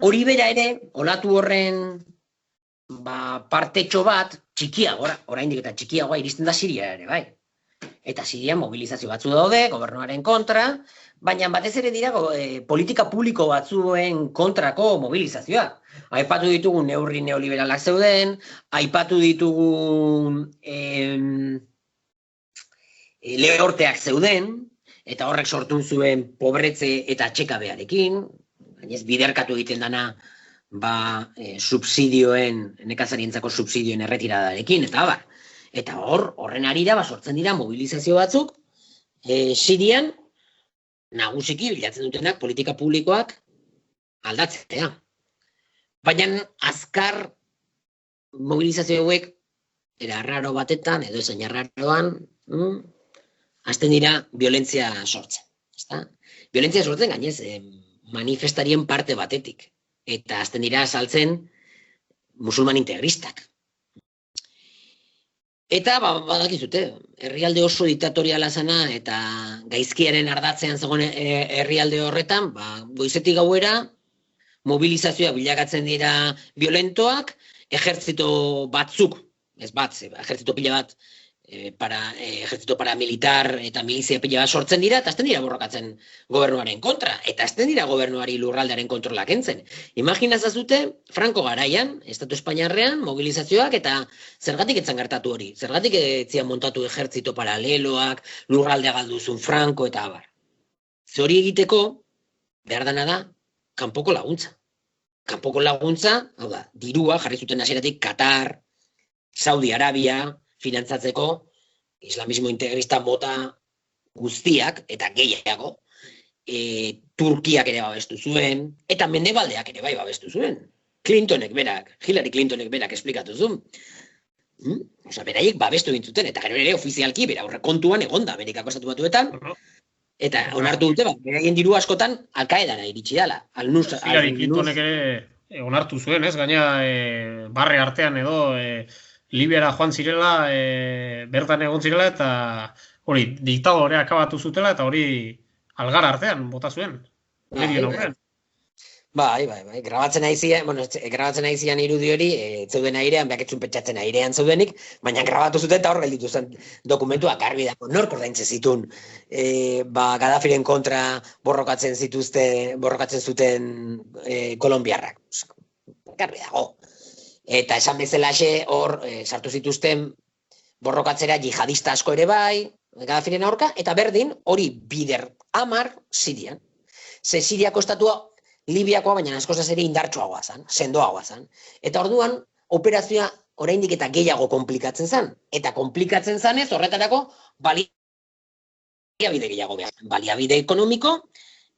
Hori bera ere, olatu horren partetxo bat, txikiagora, oraindik eta txikiagoa iristen da Siria ere, bai. Eta Sirian mobilizazio batzu daude, gobernuaren kontra, baina batez ere dira politika publiko batzuen kontrako mobilizazioa. Aipatu ditugu neurri neoliberalak zeuden, aipatu ditugu lehorteak zeuden, eta horrek sortu zuen pobretze eta atxekabearekin, gainez biderkatu egiten dana subsidioen, nekazarientzako subsidioen erretiradarekin, eta abar. Eta horren arira sortzen dira mobilizazio batzuk, Sirian nagusiki bilatzen dutenak politika publikoak aldatzea. Baina azkar mobilizazio hauek era arraro batetan, edo esain arraroan, hasten dira violentzia sortzen. Violentzia sortzen gainez manifestarien parte batetik. Eta hasten dira saltzen musulman integristak. Eta, badakizute, herrialde oso diktatoriala zana eta gaizkiaren ardatzean zegoen herrialde horretan, goizetik gauera, mobilizazioa bilakatzen dira violentoak, ejertzito batzuk, ez bat, ejertzito pila bat, ejertzito paramilitar eta milizia pila bat sortzen dira, eta azten dira borrokatzen gobernuaren kontra, eta azten dira gobernuari lurraldearen kontrolak entzen. Imaginazazute, Franco garaian, Estatu Espainiarrean, mobilizazioak, eta zergatik etzan gertatu hori, zergatik etzian montatu ejertzito paraleloak, lurraldea galduzun Franco, eta abar. Ze hori egiteko, behar dana da, kanpoko laguntza. Kanpoko laguntza, hau da, dirua jarri zuten hasieratik Katar, Saudi Arabia, finantzatzeko islamismo integrista mota guztiak, eta gehiago, Turkiak ere babestu zuen, eta Mendebaldeak ere bai babestu zuen. Hillary Clintonek berak esplikatu zuen. Beraiek babestu gintzuten, eta gero ere ofizialki, bera horre kontuan egonda Amerikako Estatu Batuetan, eta onartu dute, beraien diru askotan Al-Qaedara iritsi dela. Hillary Clintonek ere onartu zuen, ez? Gaina barre artean edo Libiara joan zirela, bertan egon zirela, eta hori, diktadorea akabatu zutela, eta hori algar artean bota zuen. Bai, grabatzen ari zian irudi hori, zeuden airean, behak etzun petxatzen airean zeudenik, baina grabatu zuten eta hor gelditu zen dokumentuak garbi dago, nork ordaintzen zitun, Gaddafiren kontra borrokatzen zuten kolombiarrak. Garbi dago. Eta esan bezalaxe hor sartu zituzten borrokatzera jihadista asko ere bai, Gaddafiren aurka, eta berdin hori bider 10 Sirian. Ze Siriako estatua Libiakoa, baina askozaz ere indartsuagoa zan, sendoagoa zan. Eta orduan, operazioa oraindik eta gehiago komplikatzen zan. Eta komplikatzen zanez horretarako baliabide gehiago behar. Baliabide ekonomiko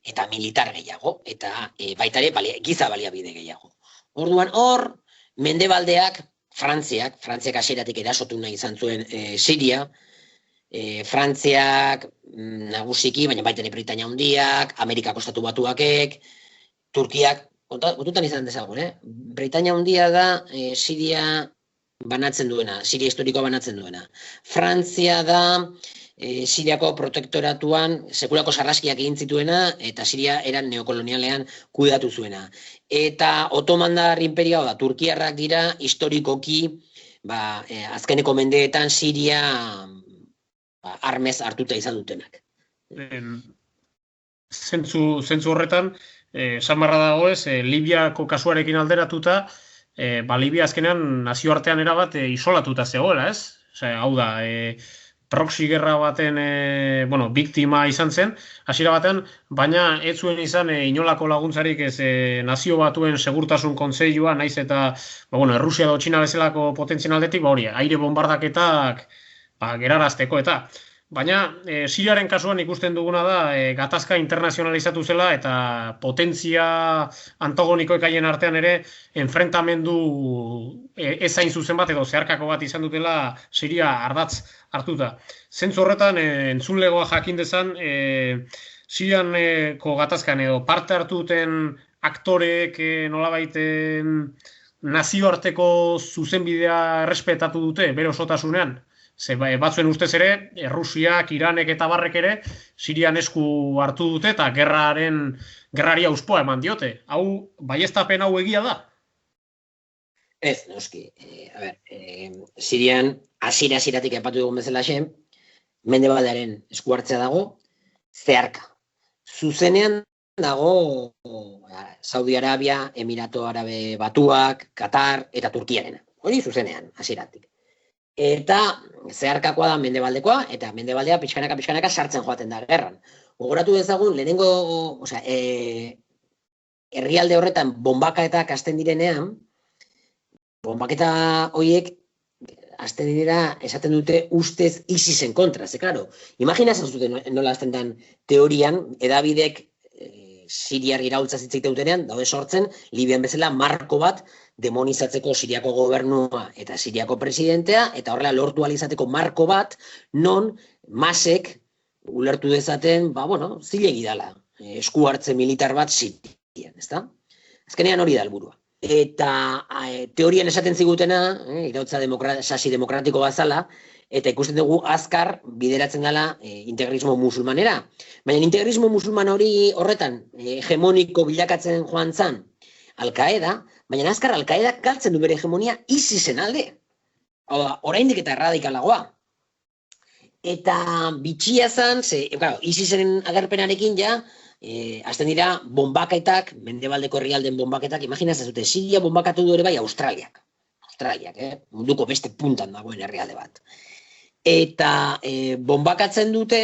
eta militar gehiago. Eta baita ere giza baliabide gehiago. Orduan hor, Mendebaldeak, Frantziak hasieratik erasotu nahi izan zuen Siria, Frantziak nagusiki, baina baita ere Britainia Handiak, Amerikako Estatu Batuakek, Turkiak, kontutan izan dezagun, Britainia Handia da Siria banatzen duena, Siria historikoa banatzen duena. Frantzia da Siriako protektoratuan sekulako sarraskiak egin zituena, eta Siria eran neokolonialean kudeatu zuena. Eta Otomandar imperioa da, Turkiarrak dira historikoki, azkeneko mendeetan Siria armez hartuta izan dutenak. Zentzu horretan, samarra dago ez, Libiako kasuarekin alderatuta, Libia azkenean nazioartean erabat isolatuta zegoela, ez? Hau da, proxy gerra baten biktima izan zen, hasiera batean, baina ez zuen izan inolako laguntzarik ez nazio batuen segurtasun kontseilua, naiz eta Errusia edo Txina bezalako potentzien aldetik, hori, aire bombardaketak gerarazteko eta. Baina Siriaren kasuan ikusten duguna da gatazka internazionalizatu zela eta potentzia antagonikoek haien artean ere enfrentamendu ezain zuzen bat edo zeharkako bat izan dutela Siria ardatz hartuta. Zentzu horretan entzunlegoa jakin dezan Sirianeko gatazkan edo parte hartu duten aktoreek nolabait nazioarteko zuzenbidea errespetatu dute bere osotasunean. Ze batzuen ustez ere, Errusiak, Iranek eta barrek ere, Sirian esku hartu dute eta gerrari auspoa eman diote. Hau, baieztapen hau egia da? Ez, noski. Sirian, hasieratik aipatu dugun bezala xe, mendebaldearen eskuartzea dago, zeharka. Zuzenean dago Saudi Arabia, Emirato Arabe Batuak, Katar eta Turkiarena. Hori zuzenean, hasieratik. Eta zeharkakoa da mendebaldekoa, eta mendebaldea pixkanaka sartzen joaten da gerran. Gogoratu dezagun, lehenengo, herrialde horretan bombakaetak hasten direnean, bombaketa horiek hasten dira, esaten dute ustez ISISen kontra, ze claro, imaginatzen zuten nola hasten den teorian, edabidek Siriar iraultza zitzeite dutenean, daude sortzen, Libian bezala marko bat demonizatzeko Siriako gobernua eta Siriako presidentea, eta horrela lortu alizateko marko bat, non masek ulertu dezaten, zilegi dala, esku hartze militar bat Sirian, ezta? Azkenean hori da helburua. Eta teorian esaten zigutena, iraultza sasi demokratiko bazala, eta ikusten dugu azkar bideratzen dela integrismo musulmanera. Baina integrismo musulman horretan hegemoniko bilakatzen joan zan Al-Qaeda, baina azkar Al-Qaeda galtzen du bere hegemonia ISISen alde. Oraindik eta erradikalagoa. Eta bitxia zan, ISISen agerpenarekin ja, hasten dira bombaketak, mendebaldeko herrialden bombaketak, imaginatzen zute, Siria bombakatu du ere bai Australiak, munduko beste puntan dagoen herrialde bat. Eta bombakatzen dute,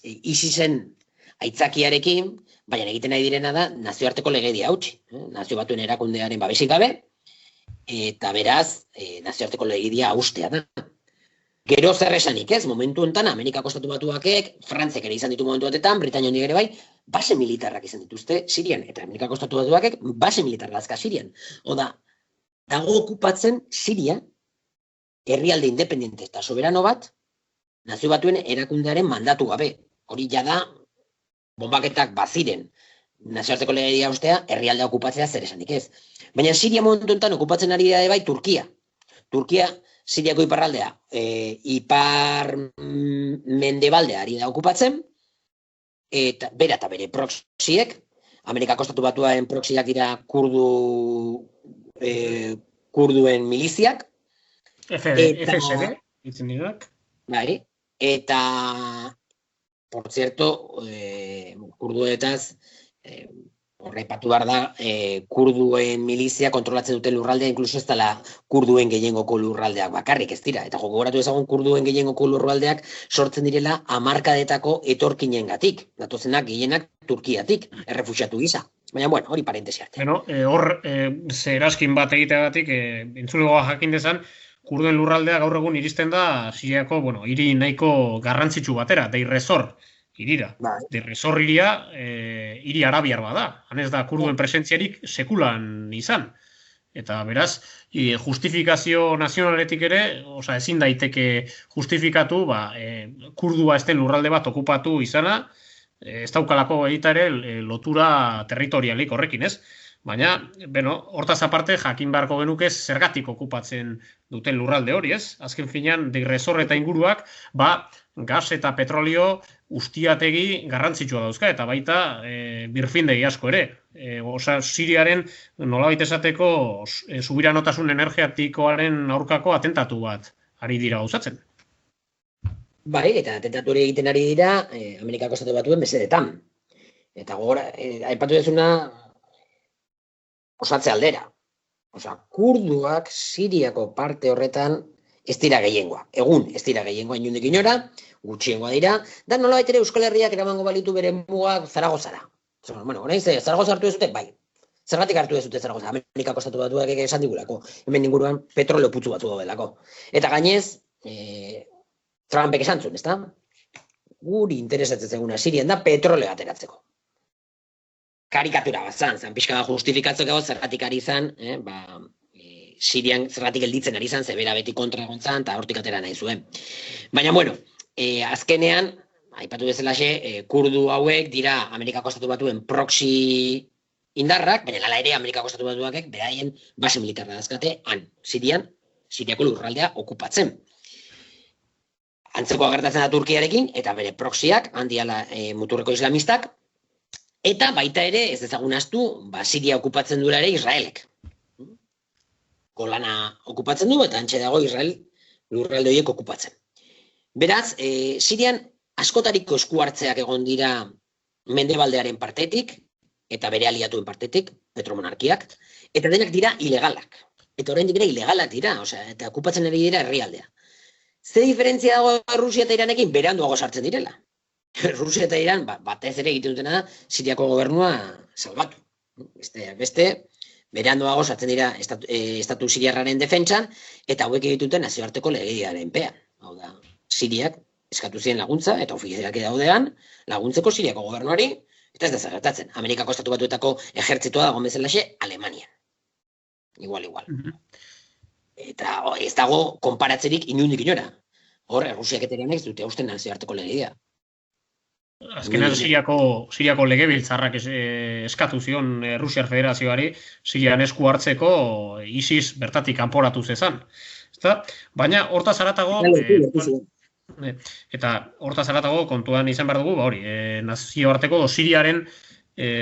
ISISen aitzakiarekin, baina egiten nahi direna da nazioarteko legedia hautsi, nazio batuen erakundearen babesik gabe, eta beraz, nazioarteko legedia haustea da. Gero zer esanik ez, momentu honetan, Amerikako Estatu Batuakek, Frantziak ere izan ditu momentu batetan, Britainia Handiak ere bai, base militarrak izan dituzte Sirian, eta Amerikako Estatu Batuakek base militarra dazka Sirian. Oda, dago okupatzen Siria, herrialde independente eta soberano bat, nazio batuen erakundearen mandatu gabe. Hori jada, bombaketak baziren, nazioarteko legedia ustea, herrialdea okupatzea zer esanik ez. Baina Siria momentu honetan okupatzen ari da bai Turkia. Turkia, Siriako iparraldea, ipar mendebaldea ari da okupatzen, eta bera eta bere proxiek, Amerikako Estatu Batuaren proxiak dira kurduen miliziak. FSD, ditzen dirak. Bai, eta, por cierto, kurduetaz, horrepatu behar da, kurduen milizia kontrolatzen duten lurraldea, inkluso ez dela kurduen gehiengoko lurraldeak bakarrik ez dira. Eta gogoratu ezagun kurduen gehiengoko lurraldeak sortzen direla hamarkadetako etorkinengatik. Datozenak gehienak Turkiatik, errefuxiatu gisa. Baina, hori parentesia arte. Hor, zeraskin bat egiteagatik, entzulegoa jakin dezan, kurduen lurraldea gaur egun iristen da Siriako, hiri nahiko garrantzitsu batera, Deir ez-Zor hirira. Deir ez-Zor hiria, hiri arabiar bada. Han ez da kurduen presentziarik sekulan izan. Eta beraz, justifikazio nazionaletik ere, ezin daiteke justifikatu, kurdua ez den lurralde bat okupatu izana, ez daukalako egita ere lotura territorialik horrekin, ez? Baina, hortaz aparte, jakin beharko genuke zergatik okupatzen duten lurralde hori, ez? Azken finean, Deir ez-Zor eta inguruak, gas eta petrolio ustiategi garrantzitsua dauzka, eta baita birfindegi asko ere. Siriaren nolabait esateko subiranotasun energetikoaren aurkako atentatu bat ari dira gauzatzen. Bai, eta atentatu hori egiten ari dira Amerikako Estatu Batuen mesedetan. Eta gogora, aipatu dezuna osatze aldera. Kurduak Siriako parte horretan ez dira gehiengoa. Egun ez dira gehiengoa inundik inora, gutxiengoa dira, da nolabait ere Euskal Herriak eramango balitu bere mugak Zaragozara. Orain Zaragoza hartu dezute, bai. Zergatik hartu dezute Zaragoza? Amerikako Estatu Batuak esan digulako. Hemen inguruan petrolio putzu batzu daudelako. Eta gainez, Trumpek esan zuen, ezta? Guri interesatzen zeguna Sirian da petroleo ateratzeko. Karikatura bat zan pixka justifikatzeko zergatik ari zan, Sirian zergatik gelditzen ari zan, zebera beti kontra egon zan, eta hortik atera nahi zuen. Baina, azkenean, aipatu bezalaxe, kurdu hauek dira Amerikako Estatu Batuen proxy indarrak, baina hala ere Amerikako Estatu Batuakek beraien base militarra dazkate, Sirian, Siriako lurraldea okupatzen. Antzeko agertatzen da Turkiarekin, eta bere proxyak, handiala muturreko islamistak, eta baita ere, ez dezagun ahaztu, Siria okupatzen duela ere Israelek. Golana okupatzen du, eta antxe dago Israel lurralde horiek okupatzen. Beraz, Sirian askotariko eskuhartzeak egon dira mendebaldearen partetik, eta bere aliatuen partetik, petromonarkiak, eta denak dira ilegalak. Eta oraindik ere ilegalak dira, eta okupatzen ari dira herrialdea. Ze diferentzia dago Rusia eta Iranekin? Beranduago sartzen direla. Rusia eta Iran, batez ere egiten dutena da, Siriako gobernua salbatu. Beste, beranduago sartzen dira estatu siriarraren defentsan, eta hauek egiten nazioarteko legediaren pean. Hau da, Siriak eskatu ziren laguntza, eta ofizialak daudean, laguntzeko Siriako gobernuari, eta ez da zagertatzen. Amerikako estatu batuetako ejertzitua dago bezalaxe Alemanian. Igual. Eta ez dago konparatzerik inundik inora. Hor, Rusiak eta Iranek ez dute hausten nazioarteko legedia. Azkenean Siriako legebiltzarrak eskatu zion Rusiar Federazioari Sirian esku hartzeko ISIS bertatik kanporatu zezan. Baina hortaz haratago eta hortaz haratago kontuan izan behar dugu, nazioarteko Siriaren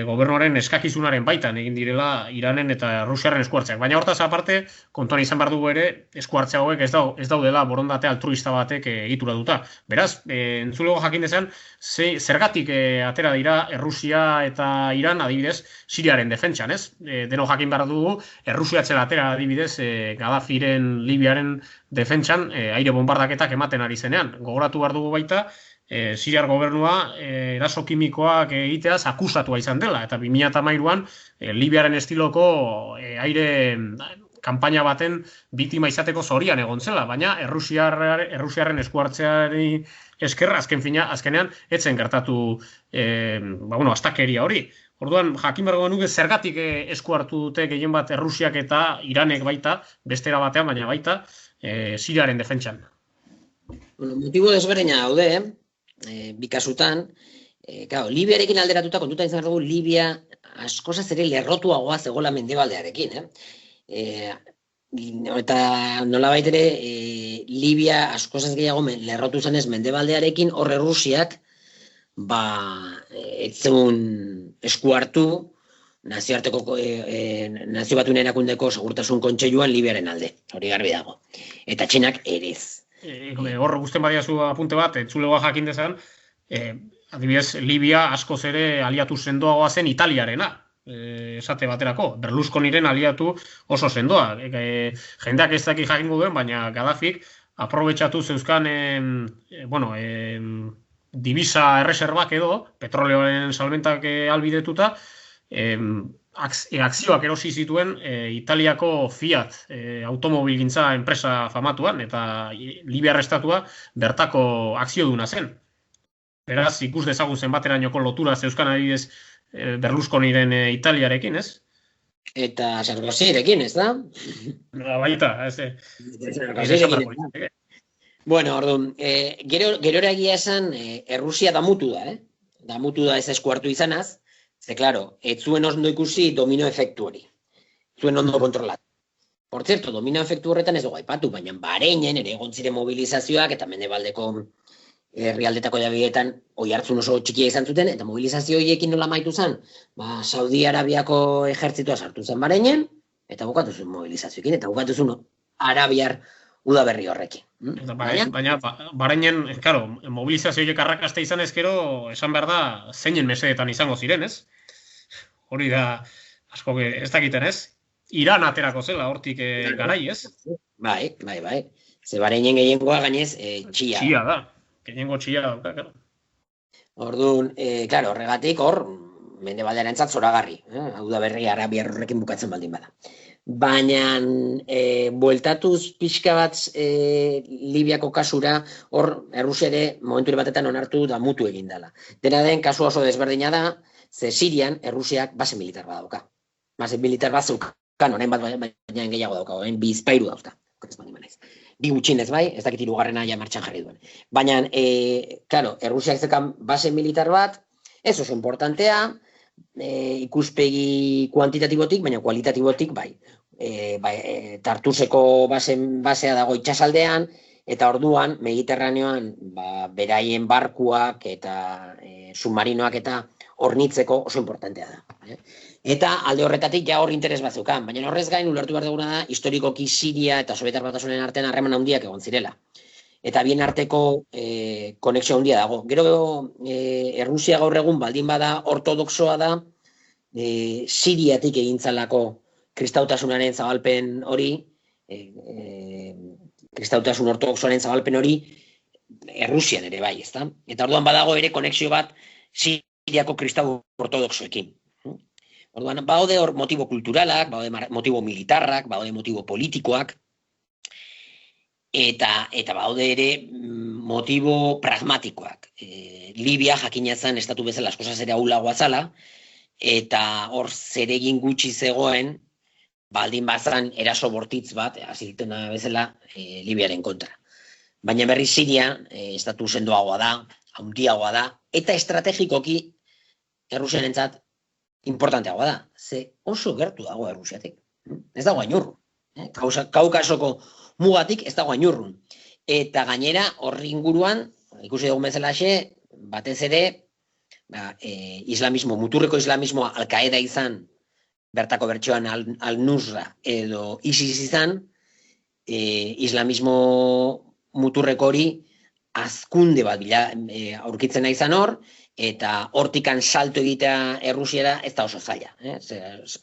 gobernuaren eskakizunaren baitan egin direla Iranen eta Rusiaren eskuartzeak. Baina hortaz aparte, kontuan izan behar dugu ere, eskuartzea hauek ez daudela borondate altruista batek egituratuta. Beraz, entzulego jakin dezan, zergatik atera dira Errusia eta Iran adibidez Siriaren defentsan, ez? Deno jakin behar dugu, Errusiatzela atera adibidez Gaddafiren Libiaren defentsan aire bombardaketak ematen ari zenean. Gogoratu behar dugu baita, Siriar gobernua eraso kimikoak egiteaz akusatua izan dela, eta 2013an Libiaren estiloko aire kanpaina baten biktima izateko zorian egon zela, baina Errusiarren eskuartzeari eskerra azkenean etzen gertatu astakeria hori. Orduan, jakin behar genuke zergatik esku hartu dute gehien bat Errusiak eta Iranek baita, bestera batean, baina baita, Siriaren defentsan. Motibo desberdina daude, bi kasutan, Libiarekin alderatuta kontuta izan dugu Libia askozaz ere lerrotuagoa zegoela mendebaldearekin. Eta nolabait ere Libia askozaz gehiago lerrotu zanez mendebaldearekin, horre Rusiak etzun esku hartu nazio batuen erakundeko segurtasun kontseiluan Libiaren alde, hori garbi dago. Eta Txinak ere ez. Hor guztien badiazu apunte bat, entzulegoa jakin dezan, adibidez, Libia askoz ere aliatu sendoagoa zen Italiarena, esate baterako, Berlusconiren aliatu oso sendoa. Jendeak ez daki jakingo duen, baina Gaddafik aprobetxatu zeuzkan divisa erreserbak edo, petroleoaren salmentak albidetuta, akzioak erosi zituen Italiako Fiat automobilgintza enpresa famatuan, eta Libiar estatua bertako akzioduna zen. Beraz, ikus dezagun zenbaterainoko lotura zeuzkan adibidez Berlusconiren Italiarekin, ez? Eta Sarkozyrekin, ez da? Baita, Bueno, orduan, gero egia esan, Errusia damutu da, Damutu da ez esku hartu izanaz, ze, klaro, ez zuen ondo ikusi domino efektu hori. Zuen ondo kontrolatu. Por cierto, domino efektu horretan ez dugu aipatu, baina Bahreinen ere egon ziren mobilizazioak eta mendebaldeko herrialdetako jabidetan oi hartzun oso txikia izan zuten, eta mobilizazio horiekin nola maitu zen, Saudi Arabiako ejertzitua sartu zen Bahreinen, eta bukatu zuen mobilizazioekin, eta bukatu zuen Arabiar udaberri horrekin. Baina, Bahreinen, mobilizazio horiek arrakasta izan ezkero, esan behar da, zeinen mesedetan izango ziren, ez? Hori da, asko ez dakiten, ez? Iran aterako zela, hortik garai, ez? Bai. Ze Bahreinen gehiengoa gainez, txia. Txia da, gehiengo txia dauka, claro. Orduan, horregatik hor, mendebaldearentzat zoragarri. Hau da berri Arabiar horrekin bukatzen baldin bada. Baina, bueltatuz pixka bat Libiako kasura, hor, Errusia ere momentu batetan onartu damutu egin dela. Dena den, kasu oso desberdina da, ze Sirian Errusiak base militar bat dauka. Base militar bat zeukan, orain bat baina gehiago dauka, orain bizpairu dauzka. Bi gutxinez bai, ez dakit hirugarrena ja martxan jarri duen. Baina, Errusiak zeukan base militar bat, ez oso importantea, ikuspegi kuantitatibotik, baina kualitatibotik bai. Tartuseko basea dago itxasaldean, eta orduan, Mediterraneoan, beraien barkuak eta submarinoak eta hornitzeko oso importantea da. Eta alde horretatik ja hor interes bat zeukan, baina horrez gain ulertu behar duguna da, historikoki Siria eta Sobietar Batasunen artean harreman handiak egon zirela. eta bien arteko konexio handia dago. Gero, Errusia gaur egun baldin bada ortodoxoa da, Siriatik egintzalako kristautasunaren zabalpen hori, kristautasun ortodoxoaren zabalpen hori, Errusian ere bai, ezta? Eta orduan badago ere konexio bat Siriako kristau ortodoxoekin. Orduan, baude hor motibo kulturalak, baude motibo militarrak, baude motibo politikoak, eta baude ere motibo pragmatikoak. Libia jakina zen estatu bezala askoz ere ahulagoa zala, eta hor zeregin gutxi zegoen, baldin bazan eraso bortitz bat, aziltena bezala, Libiaren kontra. Baina berri Siria, estatu sendoagoa da, handiagoa da, eta estrategikoki Errusiarentzat importanteagoa da. Ze oso gertu dago Errusiatik. Ez dago ainurru. Kaukasoko mugatik ez dago ainurrun. Eta gainera, horri inguruan, ikusi dugun bezalaxe, batez ere, islamismo, muturreko islamismoa Al-Qaeda izan, bertako bertsioan Al-Nusra edo ISIS izan, islamismo muturreko hori azkunde bat aurkitzen izan hor, eta hortikan salto egitea Errusiara ez da oso zaila.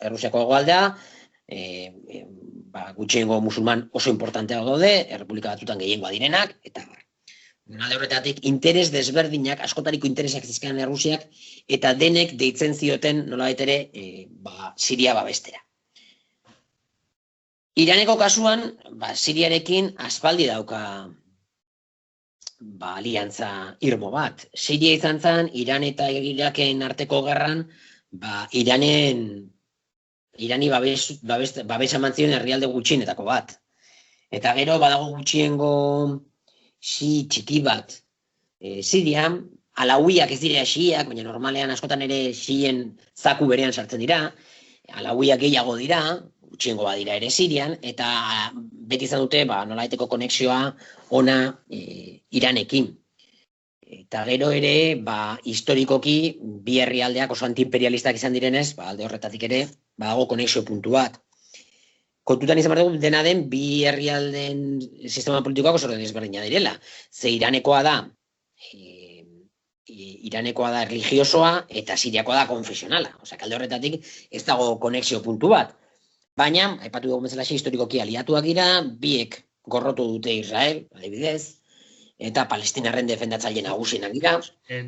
Errusiako hegoaldea, gutxiengo musulman oso importantea daude, errepublika batutan gehiengoa direnak, eta alde horretatik interes desberdinak, askotariko interesak zizkean Errusiak, eta denek deitzen zioten nolabait ere Siria babestera. Iraneko kasuan, Siriarekin aspaldi dauka aliantza irmo bat. Siria izan zen, Iran eta Iraken arteko gerran, Irani babes eman zion herrialde gutxienetako bat. Eta gero badago gutxiengo txiki bat Sirian, alauiak ez dira xiak, baina normalean askotan ere xien zaku berean sartzen dira, alauiak gehiago dira, gutxiengo badira ere Sirian, eta beti izan dute nolaiteko konexioa ona Iranekin. Eta gero ere, historikoki, bi herrialdeak oso antiimperialistak izan direnez, alde horretatik ere, badago konexio puntu bat. Kontutan izan behar dugu, dena den, bi herrialden sistema politikoak oso desberdina direla. Ze Iranekoa da religiosoa eta Siriakoa da konfesionala. Osea, alde horretatik ez dago konexio puntu bat. Baina, aipatu dugu bezala historikoki aliatuak dira, biek gorrotu dute Israel, adibidez, eta Palestinarren defendatzaile nagusienak dira.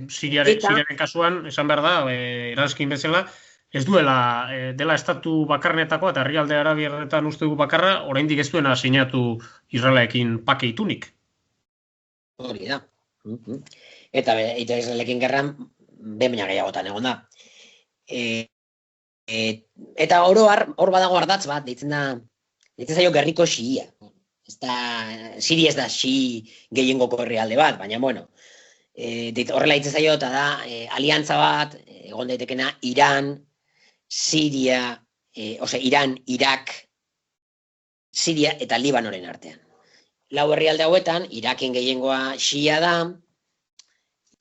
Siriaren kasuan, esan behar da, Eranskin bezala, ez dela estatu bakarnetakoa eta herrialde arabietan uste dugu bakarra, oraindik ez duena sinatu Israelekin pake itunik. Hori da. Eta Israelekin gerran, behin gehiagotan egon da. Eta hor badago ardatz bat, deitzen zaio gerriko xia. Siria ez da xi gehiengoko herrialde bat, baina bueno, horrela deitzen zaio eta da aliantza bat, egon daitekena Iran, Siria, Iran, Irak, Siria eta Libanoren artean. Lau herrialde hauetan, Iraken gehiengoa xia da,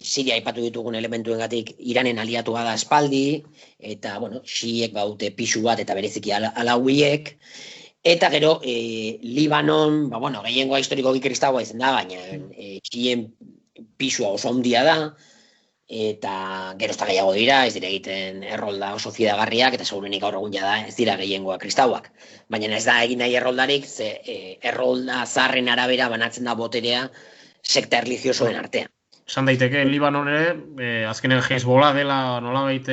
Siria aipatu ditugun elementuengatik Iranen aliatua da aspaldi, eta, xiek baute pisu bat eta bereziki alauiek, eta gero, Libanon, gehiengoa historikoki kristaua izan da, baina xien pisua oso handia da, eta gero ez da gehiago dira, ez dira egiten errolda oso fidagarriak, eta segurenik gaur egun da ez dira gehiengoa kristauak. Baina ez da egin nahi erroldarik, ze errolda zaharren arabera banatzen da boterea sekta erlijiosoen artean. Esan daiteke, Libanon ere, azkenen Hezbollah dela nolabait,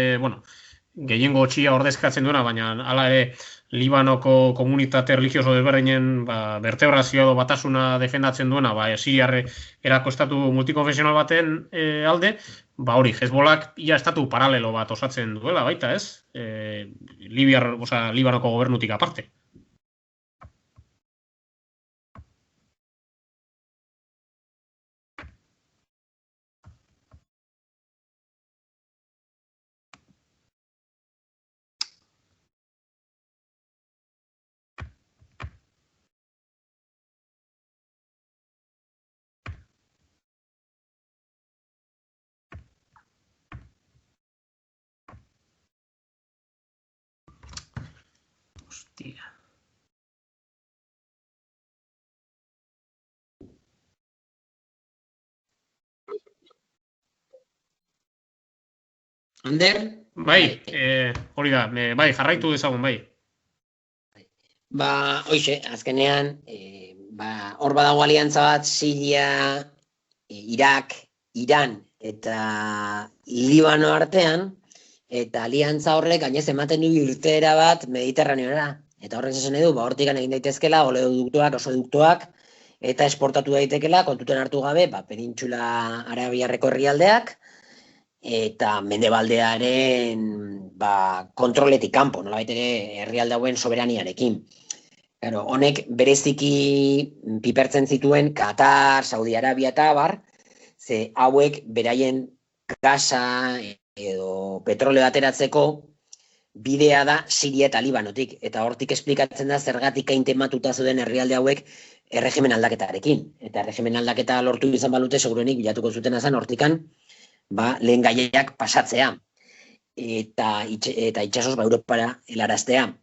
gehiengo txia ordezkatzen duena, baina hala ere Libanoko komunitate religioso desberdinen vertebrazioa edo batasuna defendatzen duena, Siriarre erako estatu multikonfesional baten alde, hori, Hezbollak ia estatu paralelo bat osatzen duela, baita ez? Libanoko gobernutik aparte. Hostia. Ander? Bai, hori da, bai, jarraitu dezagun, bai. Hoxe, azkenean, hor badago aliantza bat, Siria, Irak, Iran eta Libano artean, eta aliantza horrek gainez ematen du irteera bat Mediterraneora. Eta horrek esan edu, hortik egin daitezkela, oleoduktoak, osoduktoak, eta esportatu daitekela, kontuten hartu gabe, penintxula arabiarreko herrialdeak, eta mendebaldearen kontroletik kanpo, nolabait ere herrialde hauen soberaniarekin. Claro, honek bereziki pipertzen zituen Katar, Saudi Arabia eta abar, ze hauek beraien gasa edo petroleo ateratzeko bidea da Siria eta Libanotik, eta hortik esplikatzen da zergatik hain tematuta zuden herrialde hauek erregimen aldaketarekin. Eta erregimen aldaketa lortu izan balute, seguruenik bilatuko zutena zen hortikan, lehen gaiak pasatzea. Eta itxasoz Europara helaraztea.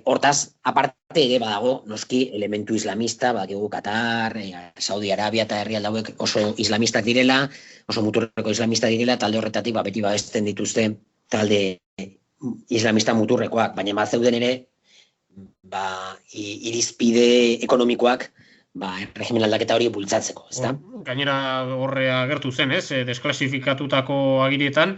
Hortaz, aparte ere badago, noski, elementu islamista, badakigu Katar, Saudi Arabia eta herrialde hauek oso islamistak direla, oso muturreko islamista direla, talde horretatik beti babesten dituzte talde islamista muturrekoak, baina zeuden ere irizpide ekonomikoak erregimen aldaketa hori bultzatzeko, ezta? Gainera horre agertu zen, ez? Desklasifikatutako agirietan,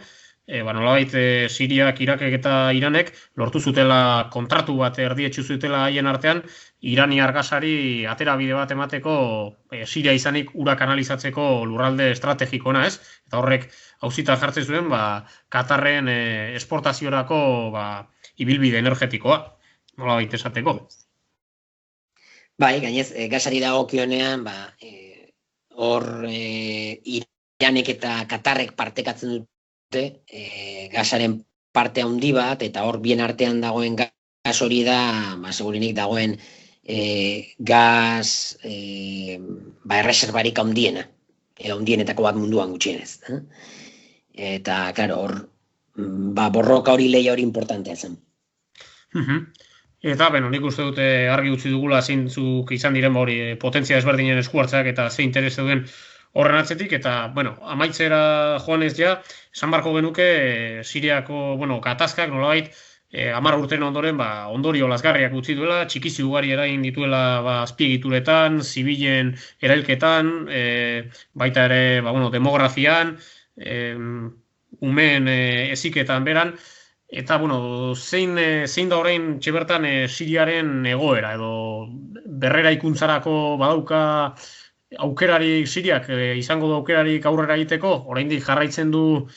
nolabait Siriak, Irakek eta Iranek lortu zutela kontratu bat erdietxu zutela haien artean, iraniar gasari aterabide bat emateko Siria izanik ura kanalizatzeko lurralde estrategikoena, ez? Eta horrek auzita jartzen zuen, Katarren esportaziorako ibilbide energetikoa, nolabait esateko. Bai, gainez, gasari dagokionean, hor Iranek eta Katarrek partekatzen dute gasaren parte handi bat, eta hor bien artean dagoen gas hori da, segurinik dagoen gas erreserbarik handiena, handienetako bat munduan gutxienez. Eta, klaro, hor, borroka hori lehia hori importantea zen. Eta, nik uste dute argi utzi dugula zeintzuk izan diren hori potentzia ezberdinen eskuartzak eta ze interes zeuden horren atzetik, eta, amaitzera joanez ja, esan barko genuke Siriako, gatazkak nolabait, 10 urten ondoren, ondorio lazgarriak utzi duela, txikizi ugari erain dituela azpiegituretan, zibilen erailketan, baita ere, demografian, umeen heziketan beran, eta, zein da orain txebertan Siriaren egoera, edo berrera ikuntzarako badauka aukerarik Siriak, izango du aukerarik aurrera egiteko, oraindik jarraitzen du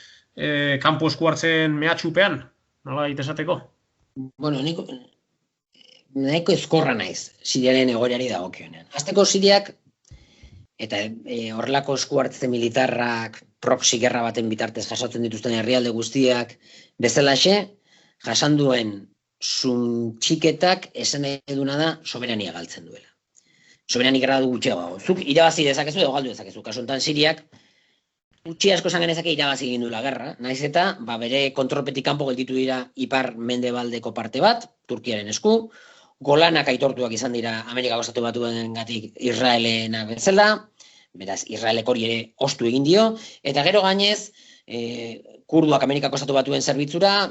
kanpo esku hartzen mehatxupean, nola esateko? Nahiko ezkorra naiz Siriaren egoerari dagokionean. Hasteko Siriak, eta horrelako esku hartze militarrak, proxy gerra baten bitartez jasotzen dituzten herrialde guztiak, bezalaxe, jasanduen suntxiketak esan eduna da soberania galtzen duela. Soberanik gradu gutxiago. Zuk irabazi dezakezu edo galdu dezakezu. Kasu honetan Siriak gutxi asko esan genezake irabazi egin duela gerra, naiz eta bere kontrolpetik kanpo gelditu dira ipar mendebaldeko parte bat, Turkiaren esku, Golanak aitortuak izan dira Amerikako Estatu Batuengatik Israelena bezala, beraz Israelek hori ere ostu egin dio, eta gero gainez Kurduak Amerikako Estatu Batuen zerbitzura,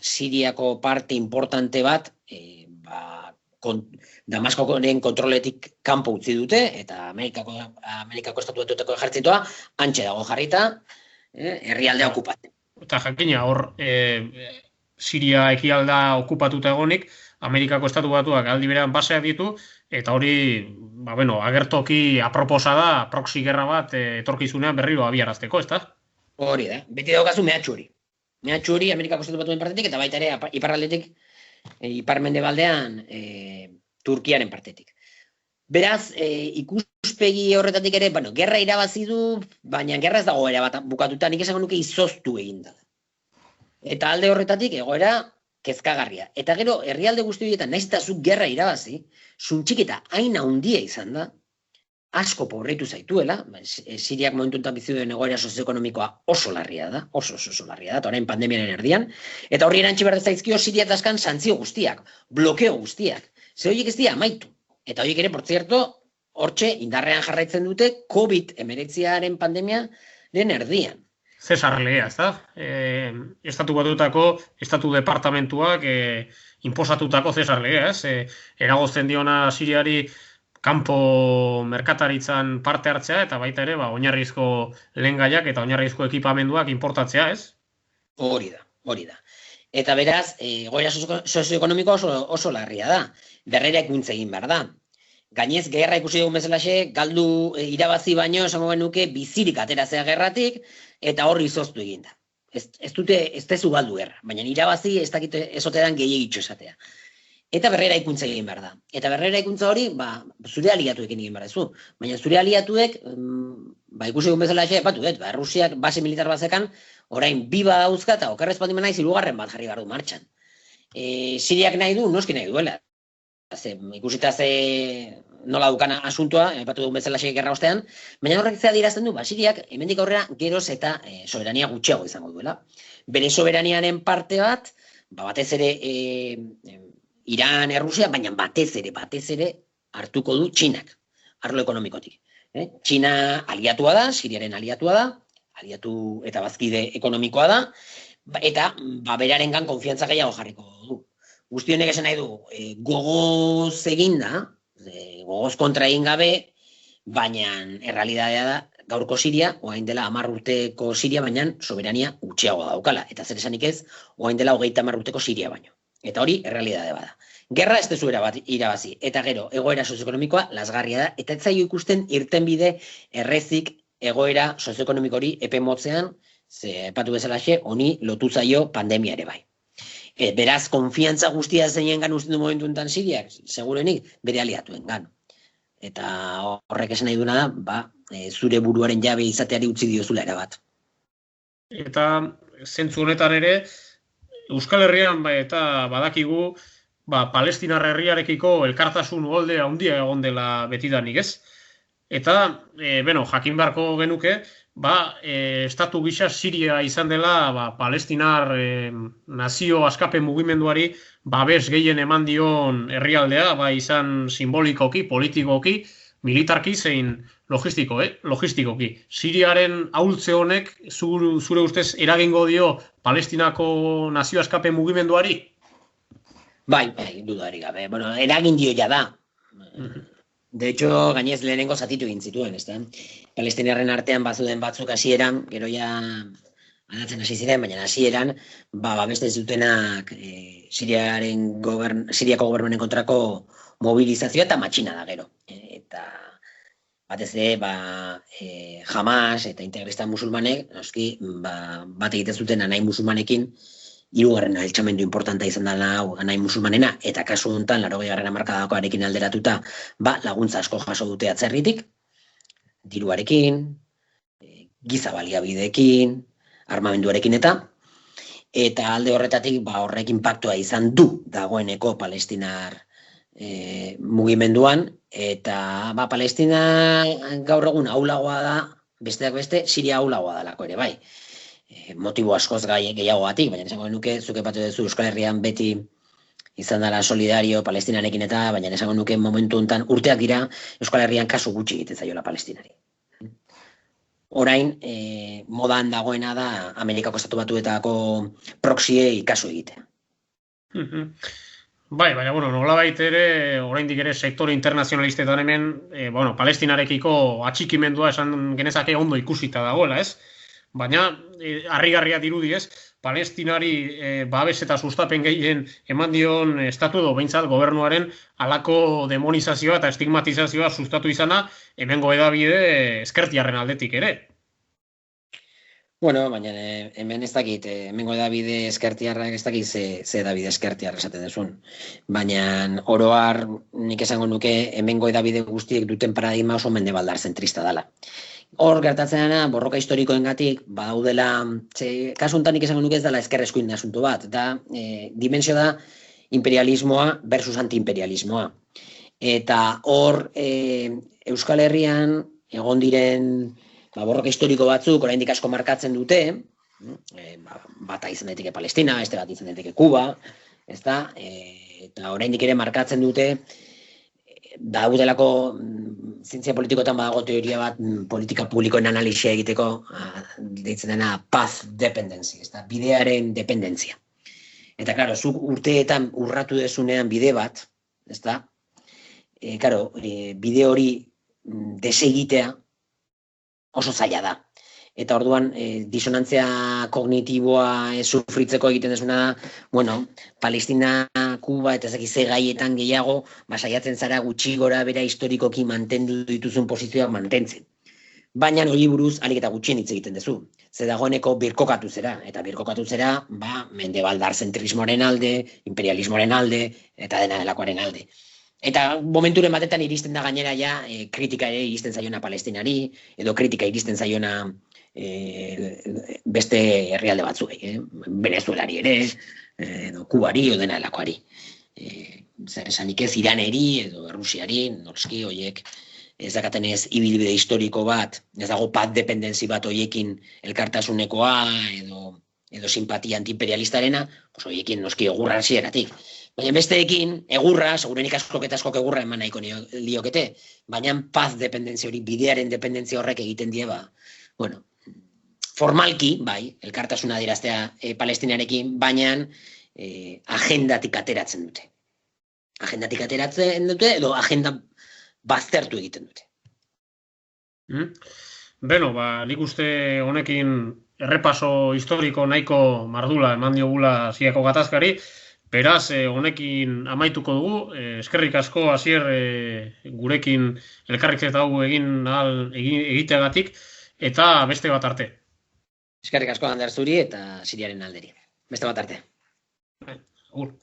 Siriako parte importante bat, Damaskoren kontroletik kanpo utzi dute, eta Amerikako Estatu Batuetako ejertzitoa hantxe dago jarrita, herrialdea okupatzen. Eta jakina, hor Siria ekialda okupatuta egonik, Amerikako Estatu Batuak aldi berean baseak ditu, eta hori, agertoki aproposa da, proxy gerra bat etorkizunean berriro abiarazteko, ezta? Hori da, beti daukazu mehatxu hori. Mehatxu hori Amerikako Estatu Batuen partetik, eta baita ere iparraldetik, iparmendebaldean Turkiaren partetik. Beraz, ikuspegi horretatik ere, gerra irabazi du, baina gerra ez dago erabat bukatuta, nik esango nuke izoztu egin da. Eta alde horretatik egoera kezkagarria. Eta gero, herrialde guzti horietan, nahiz eta zuk gerra irabazi, suntxiketa hain handia izan da, asko pobretu zaituela, Siriak momentu enten bizi duen egoera sozioekonomikoa oso larria da, oso larria da, eta orain pandemiaren erdian, eta horri erantzi behar zaizkio Siriak daskan santzio guztiak, blokeo guztiak, ze horiek ez dira amaitu. Eta horiek ere, por cierto, hortxe indarrean jarraitzen dute COVID-19aren pandemiaren erdian. Cesar Legea, ez da? Estatu Batuetako estatu departamentuak inposatutako Cesar Legea, ez? Eragozten diona Siriari kanpo merkataritzan parte hartzea eta baita ere, oinarrizko lehengaiak eta oinarrizko ekipamenduak inportatzea, ez? Hori da. Eta beraz, egoera sozioekonomikoa oso larria da. Berreraikuntza egin behar da. Gainez, gerra ikusi dugun bezalaxe, galdu irabazi baino, esango genuke, bizirik ateratzea gerratik, eta horri izoztu egin da. Ez tezu galdu gerra, baina irabazi ez dakit ezotean gehiagitxo esatea. Eta berreraikuntza egin behar da. Eta berreraikuntza hori, zure aliatuekin egin behar dezu. Baina zure aliatuek, ikusi dugun bezalaxe, Rusiak base militar bazekan, orain bi badauzka eta okerrez bat naiz hirugarren bat jarri behar du martxan. Siriak nahi du, noski nahi duela. Ikusita nola dukana asuntoa, aipatu dugun bezalaxe gerra ostean, baina horrek zea dirazten du, Siriak hemendik aurrera geroz eta soberania gutxiago izango duela. Bere soberaniaren parte bat, batez ere Iran, Errusia, baina batez ere hartuko du Txinak, arlo ekonomikotik. Txina aliatua da, Siriaren aliatua da, aliatu eta bazkide ekonomikoa da, eta berarengan konfiantza gehiago jarriko du. Guzti honek esan nahi du, gogoz eginda, gogoz kontra egin gabe, baina errealitatea da, gaurko Siria, oain dela 10 urteko Siria, baina soberania gutxiago daukala. Eta zer esanik ez, oain dela 30 urteko Siria baino. Eta hori errealitatea bada. Gerra ez dezu irabazi, eta gero, egoera sozioekonomikoa lasgarria da, eta ez zaio ikusten irtenbide errezik egoera sozioekonomiko hori epe motzean, epatu bezalaxe, honi lotu zaio pandemia ere bai. Beraz, konfiantza guztia zeinen gan usten du momentu enten Siriak, segurenik, bere aliatuen gan. Eta horrek esan nahi duna da, zure buruaren jabe izateari utzi diozula erabat. Eta zentzu honetan ere, Euskal Herrian eta badakigu, Palestinar herriarekiko elkartasun uholde handia egon dela betidanik, ez? Eta, jakin beharko genuke, estatu gisa Siria izan dela Palestinar nazio askapen mugimenduari babes gehien eman dion herrialdea, izan simbolikoki, politikoki, militarki zein logistikoki. Siriaren ahultze honek zure ustez eragingo dio Palestinako nazio askapen mugimenduari? Bai, dudarik gabe. Eragin dio ja da. De hecho, gainez lehenengo zatitu egin zituen, ezta? Palestinarren artean bazuden batzuk hasieran, gero ja aldatzen hasi ziren, baina hasieran, beste zutenak Siriako gobernuaren kontrako mobilizazioa eta matxina da gero. Eta batez ere, Hamas eta integrista musulmanek, noski, bat egiten zuten anai musulmanekin, hirugarren altxamendu importanta izan dela anai musulmanena, eta kasu honetan, 80. hamarkadakoarekin alderatuta, laguntza asko jaso dute atzerritik, diruarekin, giza baliabideekin, armamenduarekin eta alde horretatik horrek inpaktua izan du dagoeneko Palestinar mugimenduan, eta Palestina gaur egun ahulagoa da, besteak beste, Siria ahulagoa dalako ere bai. Motibo askoz gehiago batik, baina esango nuke, zuke patu duzu Euskal Herrian beti izan dela solidario Palestinarekin eta, baina esango nuke momentu honetan urteak dira Euskal Herrian kasu gutxi egiten zaiola Palestinari. Orain, modan dagoena da Amerikako Estatu Batuetako proxiei kasu egitea. Baina, nolabait ere, oraindik ere sektore internazionalistetan hemen, Palestinarekiko atxikimendua esan genezake ondo ikusita dagoela, ez? Baina, harrigarria dirudi ez, Palestinari babes eta sustapen gehien eman dion estatu edo behintzat gobernuaren halako demonizazioa eta estigmatizazioa sustatu izana hemengo hedabide ezkertiarren aldetik ere. Baina hemen ez dakit, hemengo hedabide ezkertiarrak ez dakit ze hedabide ezkertiarra esaten duzun. Baina oroar nik esango nuke hemengo hedabide guztiek duten paradigma oso mendebaldar zentrista dela. Hor gertatzen dena, borroka historikoengatik, badaudela, kasu honetan nik esango nuke ez dela ezker eskuin asunto bat, eta dimensio da imperialismoa versus antiimperialismoa. Eta hor Euskal Herrian egon diren borroka historiko batzuk oraindik asko markatzen dute, bata izan daiteke Palestina, beste bat izan daiteke Kuba, eta oraindik ere markatzen dute daudelako zientzia politikoetan badago teoria bat politika publikoen analisia egiteko deitzen dena path dependency, bidearen dependentzia. Eta, klaro, zuk urteetan urratu dezunean bide bat, bide hori desegitea oso zaila da. Eta orduan, disonantzia kognitiboa sufritzeko egiten desuna da, Palestina, Kuba eta ze gaietan gehiago, saiatzen zara gutxi gora bera historikoki mantendu dituzun posizioak mantentzen. Baina hori buruz alik eta gutxien hitz egiten duzu. Ze dagoeneko birkokatu zera, eta birkokatu zera, mendebaldar zentrismoaren alde, imperialismoaren alde, eta dena delakoaren alde. Eta momenturen batetan iristen da gainera kritika ere iristen zaiona Palestinari, edo kritika iristen zaiona beste herrialde batzuei, Venezuelari ere, edo Kubari, edo dena delakoari. Zer esanik ez Iraneri, edo Errusiari, noski horiek ez dakatenez ibilbide historiko bat, ez dago pat dependenzi bat horiekin elkartasunekoa, edo simpatia antiimperialistarena, horiekin noski egurra hasieratik. Baina besteekin, egurra, segurenik askok eta askok egurra eman nahiko liokete, baina paz dependentzia hori, bidearen dependentzia horrek egiten die, formalki, elkartasuna adieraztea Palestinarekin, baina agendatik ateratzen dute. Agendatik ateratzen dute, edo agenda baztertu egiten dute. Beno, nik uste honekin errepaso historiko nahiko mardula eman diogula Siako gatazkari. Beraz, honekin amaituko dugu, eskerrik asko Asier gurekin elkarrizketa hau egiteagatik, eta beste bat arte. Eskerrik asko Ander zuri eta Siriaren alderi. Beste bat arte. Agur.